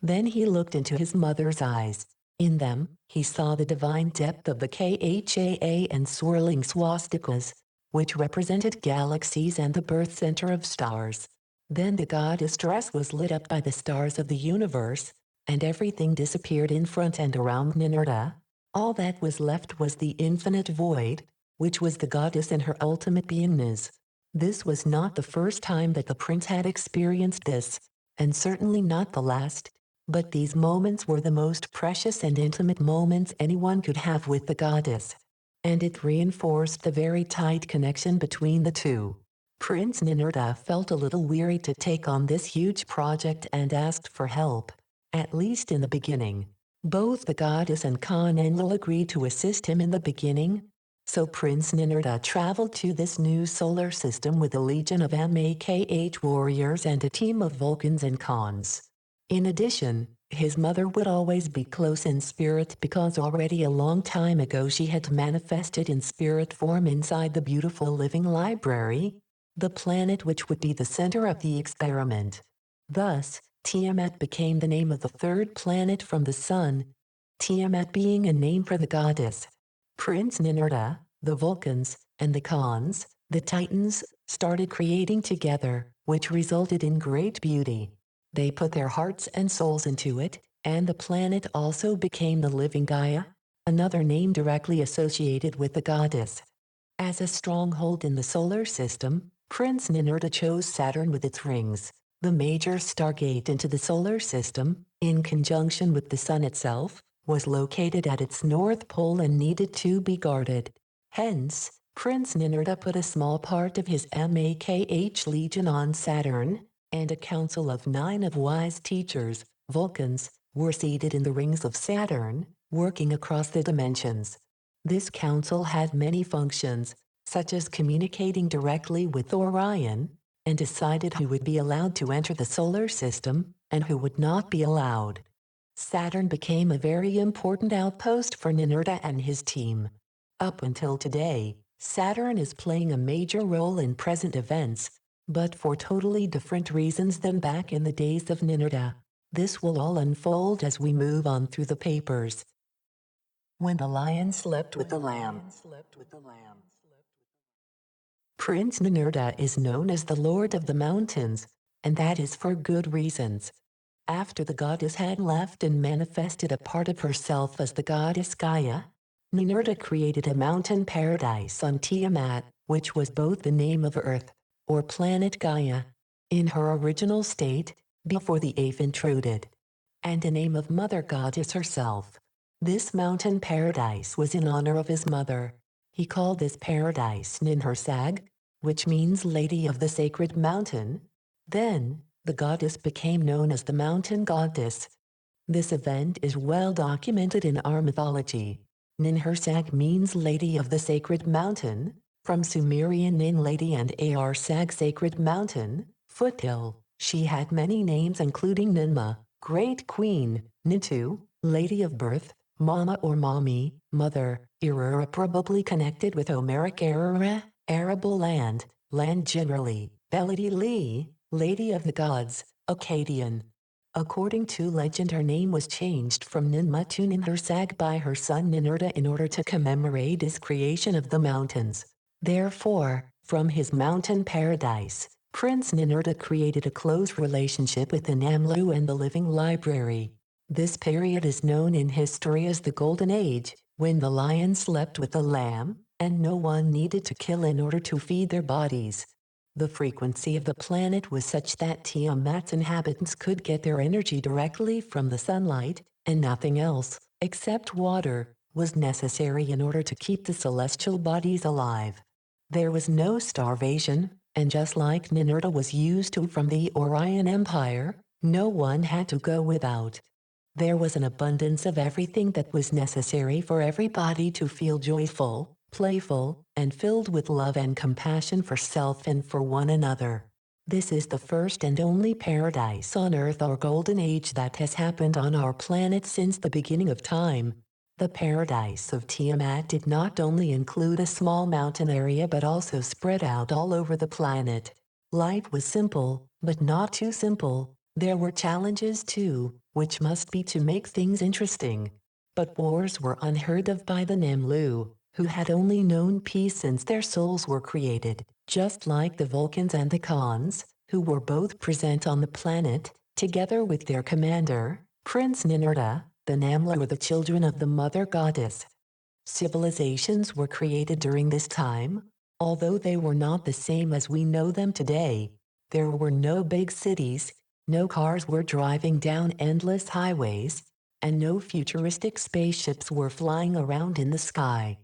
Then he looked into his mother's eyes. In them, he saw the divine depth of the Khaa and swirling swastikas, which represented galaxies and the birth center of stars. Then the goddess' dress was lit up by the stars of the universe, and everything disappeared in front and around Ninurta. All that was left was the infinite void, which was the goddess in her ultimate beingness. This was not the first time that the prince had experienced this, and certainly not the last. But these moments were the most precious and intimate moments anyone could have with the goddess. And it reinforced the very tight connection between the two. Prince Ninurta felt a little weary to take on this huge project and asked for help, at least in the beginning. Both the goddess and Khan Enlil agreed to assist him in the beginning. So Prince Ninurta traveled to this new solar system with a legion of MAKH warriors and a team of Vulcans and Khans. In addition, his mother would always be close in spirit because already a long time ago she had manifested in spirit form inside the beautiful living library, the planet which would be the center of the experiment. Thus, Tiamat became the name of the third planet from the sun, Tiamat being a name for the goddess. Prince Ninurta, the Vulcans, and the Khans, the Titans, started creating together, which resulted in great beauty. They put their hearts and souls into it, and the planet also became the living Gaia, another name directly associated with the goddess. As a stronghold in the solar system, Prince Ninurta chose Saturn with its rings, the major stargate into the solar system, in conjunction with the Sun itself, was located at its north pole and needed to be guarded. Hence, Prince Ninurta put a small part of his Makh legion on Saturn, and a council of 9 of wise teachers, Vulcans, were seated in the rings of Saturn, working across the dimensions. This council had many functions, such as communicating directly with Orion, and decided who would be allowed to enter the solar system and who would not be allowed. Saturn became a very important outpost for Ninurta and his team. Up until today, Saturn is playing a major role in present events, but for totally different reasons than back in the days of Ninurta. This will all unfold as we move on through the papers. When the lion slept with the lamb. Prince Ninurta is known as the Lord of the Mountains, and that is for good reasons. After the goddess had left and manifested a part of herself as the goddess Gaia, Ninurta created a mountain paradise on Tiamat, which was both the name of Earth, or planet Gaia, in her original state, before the Ave intruded, and the name of Mother Goddess herself. This mountain paradise was in honor of his mother. He called this paradise Ninhursag, which means Lady of the Sacred Mountain. Then, the goddess became known as the Mountain Goddess. This event is well documented in our mythology. Ninhursag means Lady of the Sacred Mountain, from Sumerian Nin Lady and Arsag Sacred Mountain, foothill. She had many names including Ninma, Great Queen, Nitu, Lady of Birth, Mama or Mommy, Mother, Irura probably connected with Homeric Arara, arable land, land generally, Belity Lee, Lady of the Gods, Akkadian. According to legend, her name was changed from Ninma to Ninhursag by her son Ninurta in order to commemorate his creation of the mountains. Therefore, from his mountain paradise, Prince Ninurta created a close relationship with the Namlu and the Living Library. This period is known in history as the Golden Age, when the lion slept with the lamb, and no one needed to kill in order to feed their bodies. The frequency of the planet was such that Tiamat's inhabitants could get their energy directly from the sunlight, and nothing else, except water, was necessary in order to keep the celestial bodies alive. There was no starvation, and just like Ninurta was used to from the Orion Empire, no one had to go without. There was an abundance of everything that was necessary for everybody to feel joyful, playful, and filled with love and compassion for self and for one another. This is the first and only paradise on Earth or Golden Age that has happened on our planet since the beginning of time. The paradise of Tiamat did not only include a small mountain area but also spread out all over the planet. Life was simple, but not too simple. There were challenges too, which must be to make things interesting. But wars were unheard of by the Namlu, who had only known peace since their souls were created, just like the Vulcans and the Khans, who were both present on the planet, together with their commander, Prince Ninurta. The Namlu were the children of the Mother Goddess. Civilizations were created during this time, although they were not the same as we know them today. There were no big cities, no cars were driving down endless highways, and no futuristic spaceships were flying around in the sky.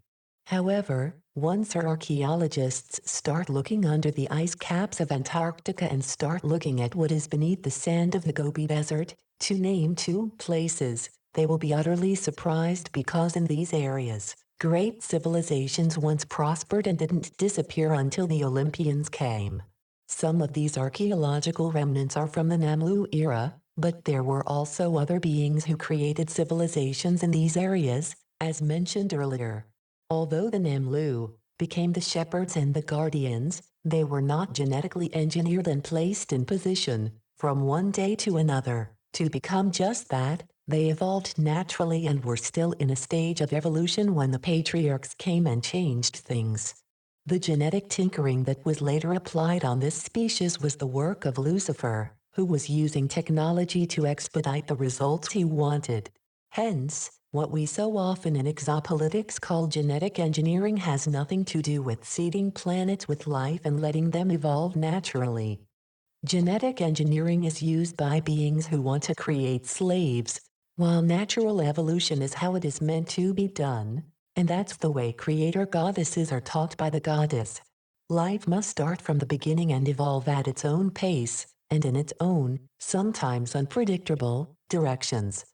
However, once archaeologists start looking under the ice caps of Antarctica and start looking at what is beneath the sand of the Gobi Desert, to name 2 places, they will be utterly surprised because in these areas, great civilizations once prospered and didn't disappear until the Olympians came. Some of these archaeological remnants are from the Namlu era, but there were also other beings who created civilizations in these areas, as mentioned earlier. Although the Namlu became the shepherds and the guardians, they were not genetically engineered and placed in position, from one day to another, to become just that. They evolved naturally and were still in a stage of evolution when the patriarchs came and changed things. The genetic tinkering that was later applied on this species was the work of Lucifer, who was using technology to expedite the results he wanted. Hence, what we so often in exopolitics call genetic engineering has nothing to do with seeding planets with life and letting them evolve naturally. Genetic engineering is used by beings who want to create slaves, while natural evolution is how it is meant to be done, and that's the way creator goddesses are taught by the goddess. Life must start from the beginning and evolve at its own pace, and in its own, sometimes unpredictable, directions.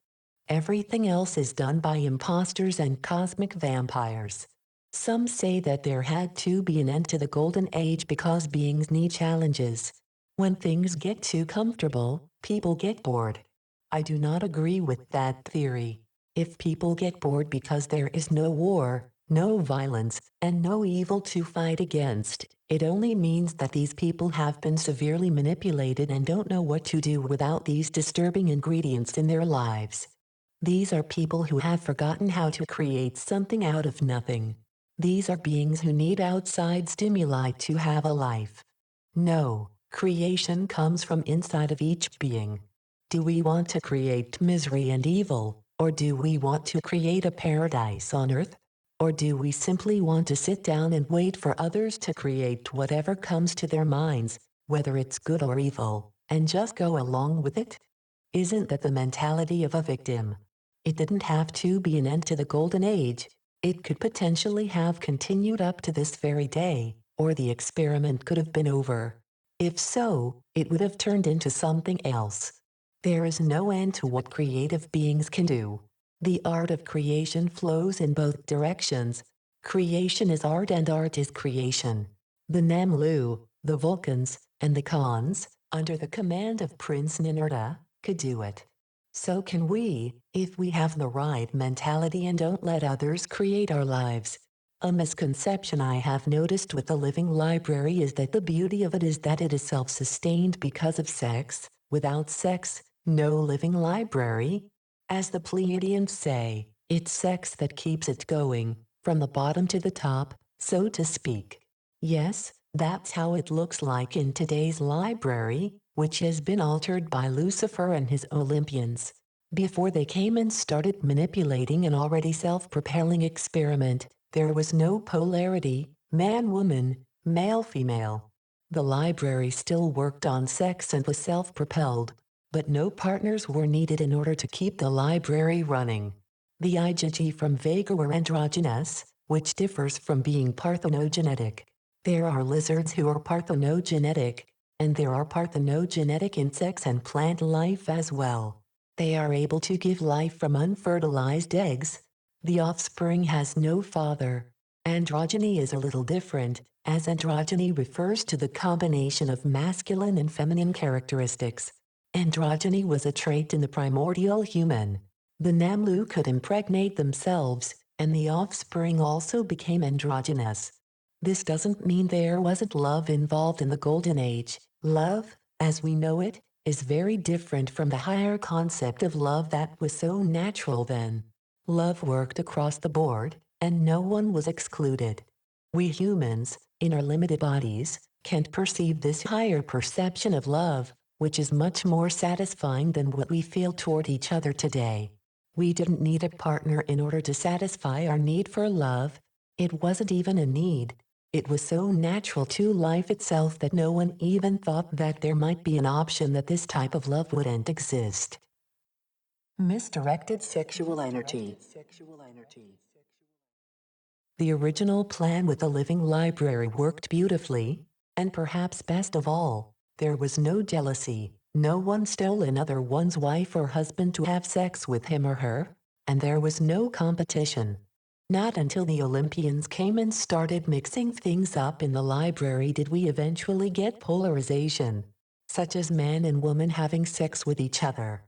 Everything else is done by imposters and cosmic vampires. Some say that there had to be an end to the golden age because beings need challenges. When things get too comfortable, people get bored. I do not agree with that theory. If people get bored because there is no war, no violence, and no evil to fight against, it only means that these people have been severely manipulated and don't know what to do without these disturbing ingredients in their lives. These are people who have forgotten how to create something out of nothing. These are beings who need outside stimuli to have a life. No, creation comes from inside of each being. Do we want to create misery and evil, or do we want to create a paradise on earth? Or do we simply want to sit down and wait for others to create whatever comes to their minds, whether it's good or evil, and just go along with it? Isn't that the mentality of a victim? It didn't have to be an end to the golden age. It could potentially have continued up to this very day, or the experiment could have been over. If so, it would have turned into something else. There is no end to what creative beings can do. The art of creation flows in both directions. Creation is art and art is creation. The Namlu, the Vulcans, and the Khans, under the command of Prince Ninurta, could do it. So can we, if we have the right mentality and don't let others create our lives. A misconception I have noticed with the living library is that the beauty of it is that it is self-sustained because of sex. Without sex, no living library. As the Pleiadians say, it's sex that keeps it going, from the bottom to the top, so to speak. Yes, that's how it looks like in today's library, which has been altered by Lucifer and his Olympians. Before they came and started manipulating an already self-propelling experiment, there was no polarity, man-woman, male-female. The library still worked on sex and was self-propelled, but no partners were needed in order to keep the library running. The IgG from Vega were androgynous, which differs from being parthenogenetic. There are lizards who are parthenogenetic, and there are parthenogenetic insects and plant life as well. They are able to give life from unfertilized eggs. The offspring has no father. Androgyny is a little different, as androgyny refers to the combination of masculine and feminine characteristics. Androgyny was a trait in the primordial human. The Namlu could impregnate themselves, and the offspring also became androgynous. This doesn't mean there wasn't love involved in the Golden Age. Love, as we know it, is very different from the higher concept of love that was so natural then. Love worked across the board, and no one was excluded. We humans, in our limited bodies, can't perceive this higher perception of love, which is much more satisfying than what we feel toward each other today. We didn't need a partner in order to satisfy our need for love. It wasn't even a need. It was so natural to life itself that no one even thought that there might be an option that this type of love wouldn't exist. Misdirected sexual energy. The original plan with the living library worked beautifully, and perhaps best of all, there was no jealousy. No one stole another one's wife or husband to have sex with him or her, and there was no competition. Not until the Olympians came and started mixing things up in the library did we eventually get polarization, such as man and woman having sex with each other.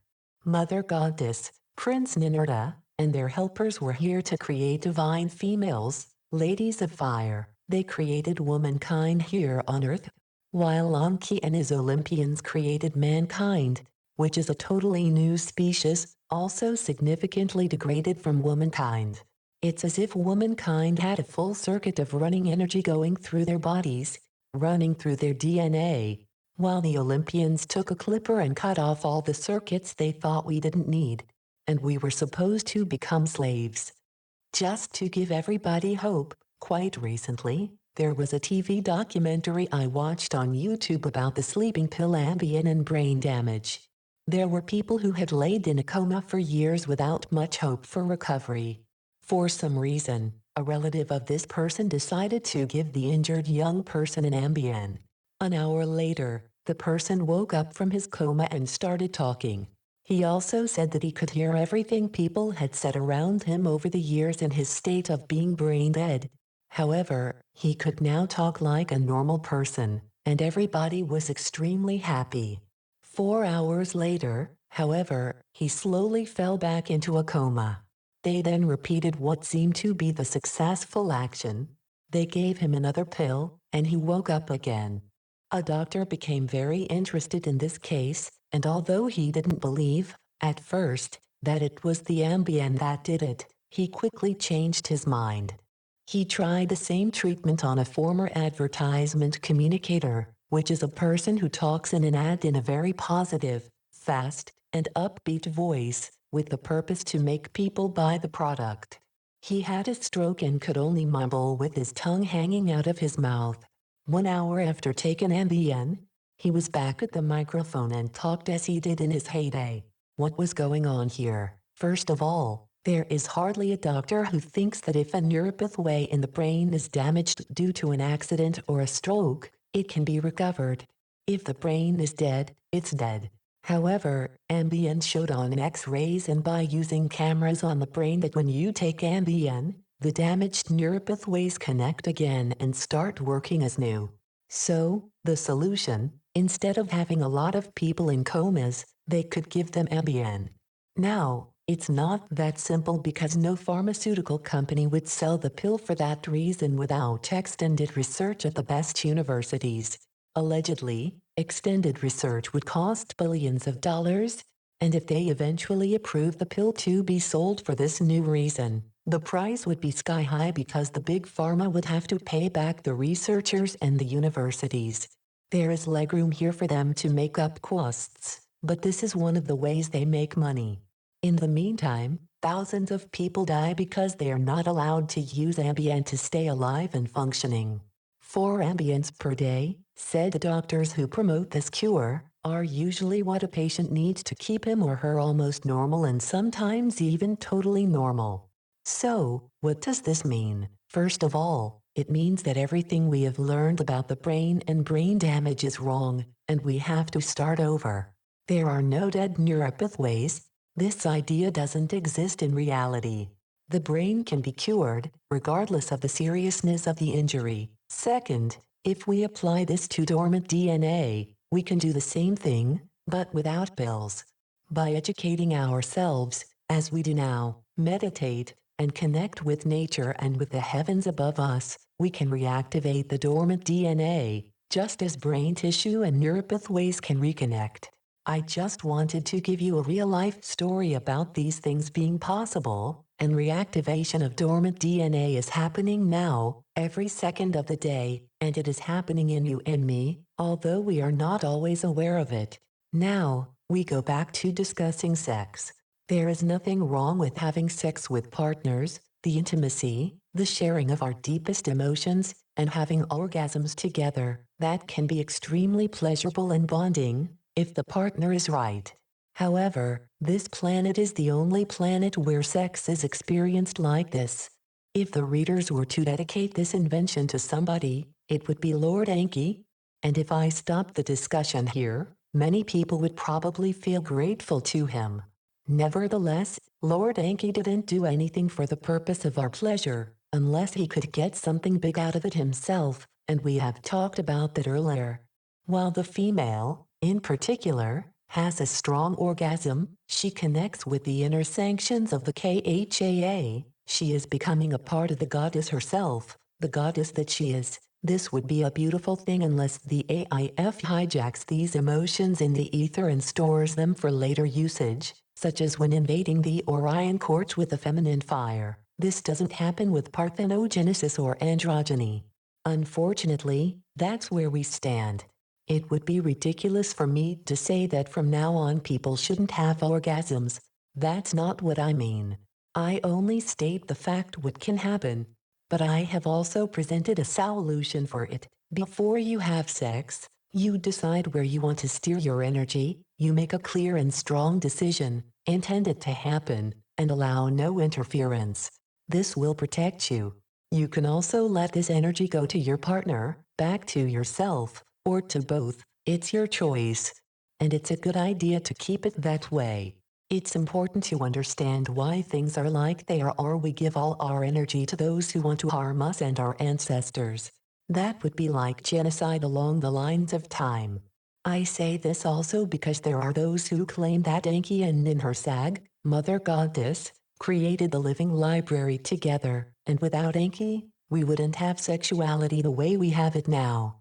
Mother Goddess, Prince Ninurta, and their helpers were here to create divine females, ladies of fire. They created womankind here on Earth, while Enki and his Olympians created mankind, which is a totally new species, also significantly degraded from womankind. It's as if womankind had a full circuit of running energy going through their bodies, running through their DNA, while the Olympians took a clipper and cut off all the circuits they thought we didn't need, and we were supposed to become slaves. Just to give everybody hope, quite recently, there was a TV documentary I watched on YouTube about the sleeping pill Ambien and brain damage. There were people who had laid in a coma for years without much hope for recovery. For some reason, a relative of this person decided to give the injured young person an Ambien. An hour later, the person woke up from his coma and started talking. He also said that he could hear everything people had said around him over the years in his state of being brain dead. However, he could now talk like a normal person, and everybody was extremely happy. 4 hours later, however, he slowly fell back into a coma. They then repeated what seemed to be the successful action. They gave him another pill, and he woke up again. A doctor became very interested in this case, and although he didn't believe, at first, that it was the Ambien that did it, he quickly changed his mind. He tried the same treatment on a former advertisement communicator, which is a person who talks in an ad in a very positive, fast, and upbeat voice, with the purpose to make people buy the product. He had a stroke and could only mumble with his tongue hanging out of his mouth. 1 hour after taking Ambien, he was back at the microphone and talked as he did in his heyday. What was going on here? First of all, there is hardly a doctor who thinks that if a neuropathway in the brain is damaged due to an accident or a stroke, it can be recovered. If the brain is dead, it's dead. However, Ambien showed on X-rays and by using cameras on the brain that when you take Ambien, the damaged neuropathways connect again and start working as new. So, the solution, instead of having a lot of people in comas, they could give them Ambien. Now, it's not that simple because no pharmaceutical company would sell the pill for that reason without extended research at the best universities. Allegedly, extended research would cost billions of dollars, and if they eventually approve the pill to be sold for this new reason, the price would be sky high because the big pharma would have to pay back the researchers and the universities. There is legroom here for them to make up costs, but this is one of the ways they make money. In the meantime, thousands of people die because they are not allowed to use Ambien to stay alive and functioning. 4 Ambiens per day, said the doctors who promote this cure, are usually what a patient needs to keep him or her almost normal and sometimes even totally normal. So, what does this mean? First of all, it means that everything we have learned about the brain and brain damage is wrong, and we have to start over. There are no dead neuropathways. This idea doesn't exist in reality. The brain can be cured, regardless of the seriousness of the injury. Second, if we apply this to dormant DNA, we can do the same thing, but without pills. By educating ourselves, as we do now, meditate, and connect with nature and with the heavens above us, we can reactivate the dormant DNA, just as brain tissue and neuropathways can reconnect. I just wanted to give you a real-life story about these things being possible, and reactivation of dormant DNA is happening now, every second of the day, and it is happening in you and me, although we are not always aware of it. Now, we go back to discussing sex. There is nothing wrong with having sex with partners, the intimacy, the sharing of our deepest emotions, and having orgasms together. That can be extremely pleasurable and bonding, if the partner is right. However, this planet is the only planet where sex is experienced like this. If the readers were to dedicate this invention to somebody, it would be Lord Anki. And if I stopped the discussion here, many people would probably feel grateful to him. Nevertheless, Lord Anki didn't do anything for the purpose of our pleasure, unless he could get something big out of it himself, and we have talked about that earlier. While the female, in particular, has a strong orgasm, she connects with the inner sanctions of the KHAA. She is becoming a part of the goddess herself, the goddess that she is. This would be a beautiful thing unless the AIF hijacks these emotions in the ether and stores them for later usage, such as when invading the Orion courts with a feminine fire. This doesn't happen with parthenogenesis or androgyny. Unfortunately, that's where we stand. It would be ridiculous for me to say that from now on people shouldn't have orgasms. That's not what I mean. I only state the fact what can happen. But I have also presented a solution for it. Before you have sex, you decide where you want to steer your energy, you make a clear and strong decision, intend it to happen, and allow no interference. This will protect you. You can also let this energy go to your partner, back to yourself, or to both. It's your choice. And it's a good idea to keep it that way. It's important to understand why things are like they are, or we give all our energy to those who want to harm us and our ancestors. That would be like genocide along the lines of time. I say this also because there are those who claim that Enki and Ninhursag, Mother Goddess, created the living library together, and without Enki, we wouldn't have sexuality the way we have it now.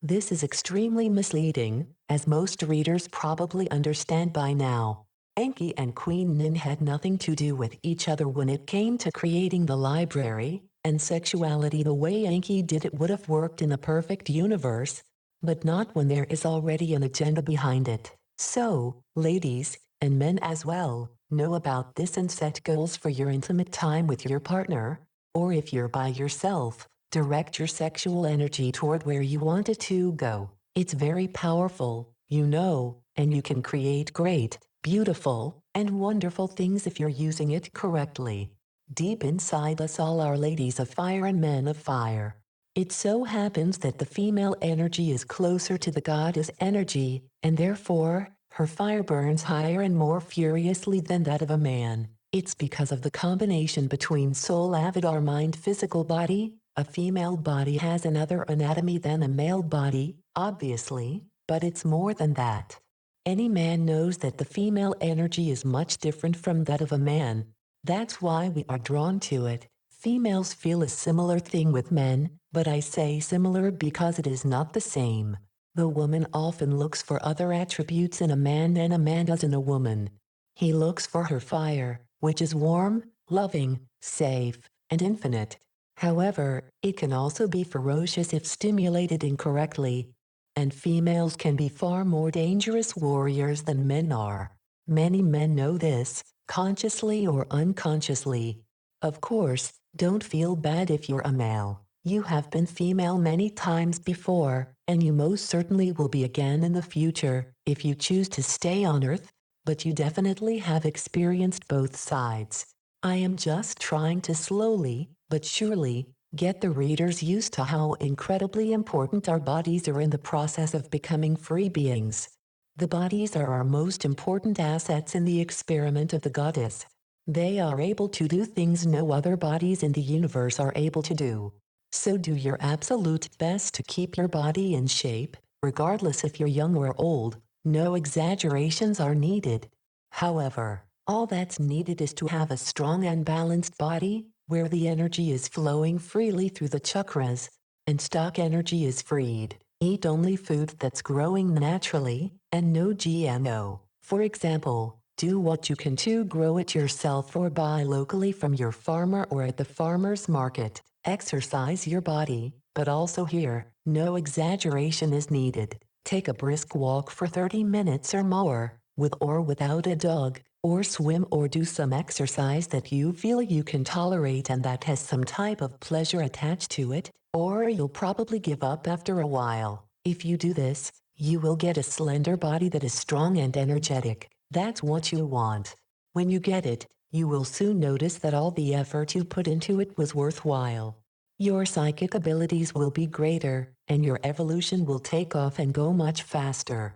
This is extremely misleading, as most readers probably understand by now. Enki and Queen Nin had nothing to do with each other when it came to creating the library, and sexuality the way Enki did it would have worked in a perfect universe, but not when there is already an agenda behind it. So, ladies, and men as well, know about this and set goals for your intimate time with your partner, or if you're by yourself, direct your sexual energy toward where you want it to go. It's very powerful, you know, and you can create great, beautiful, and wonderful things if you're using it correctly. Deep inside us all are ladies of fire and men of fire. It so happens that the female energy is closer to the goddess energy, and therefore, her fire burns higher and more furiously than that of a man. It's because of the combination between soul avatar mind physical body. A female body has another anatomy than a male body, obviously, but it's more than that. Any man knows that the female energy is much different from that of a man. That's why we are drawn to it. Females feel a similar thing with men, but I say similar because it is not the same. The woman often looks for other attributes in a man than a man does in a woman. He looks for her fire, which is warm, loving, safe, and infinite. However, it can also be ferocious if stimulated incorrectly. And females can be far more dangerous warriors than men are. Many men know this, consciously or unconsciously. Of course, don't feel bad if you're a male. You have been female many times before, and you most certainly will be again in the future, if you choose to stay on Earth, but you definitely have experienced both sides. I am just trying to slowly, but surely, get the readers used to how incredibly important our bodies are in the process of becoming free beings. The bodies are our most important assets in the experiment of the goddess. They are able to do things no other bodies in the universe are able to do. So do your absolute best to keep your body in shape, regardless if you're young or old. No exaggerations are needed. However, all that's needed is to have a strong and balanced body, where the energy is flowing freely through the chakras, and stock energy is freed. Eat only food that's growing naturally, and no GMO. For example, do what you can to grow it yourself or buy locally from your farmer or at the farmer's market. Exercise your body, but also here, no exaggeration is needed. Take a brisk walk for 30 minutes or more, with or without a dog, or swim or do some exercise that you feel you can tolerate and that has some type of pleasure attached to it, or you'll probably give up after a while. If you do this, you will get a slender body that is strong and energetic. That's what you want. When you get it, you will soon notice that all the effort you put into it was worthwhile. Your psychic abilities will be greater, and your evolution will take off and go much faster.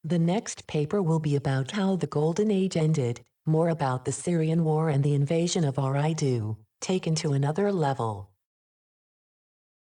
The next paper will be about how the Golden Age ended, more about the Syrian War and the invasion of Aridu, taken to another level.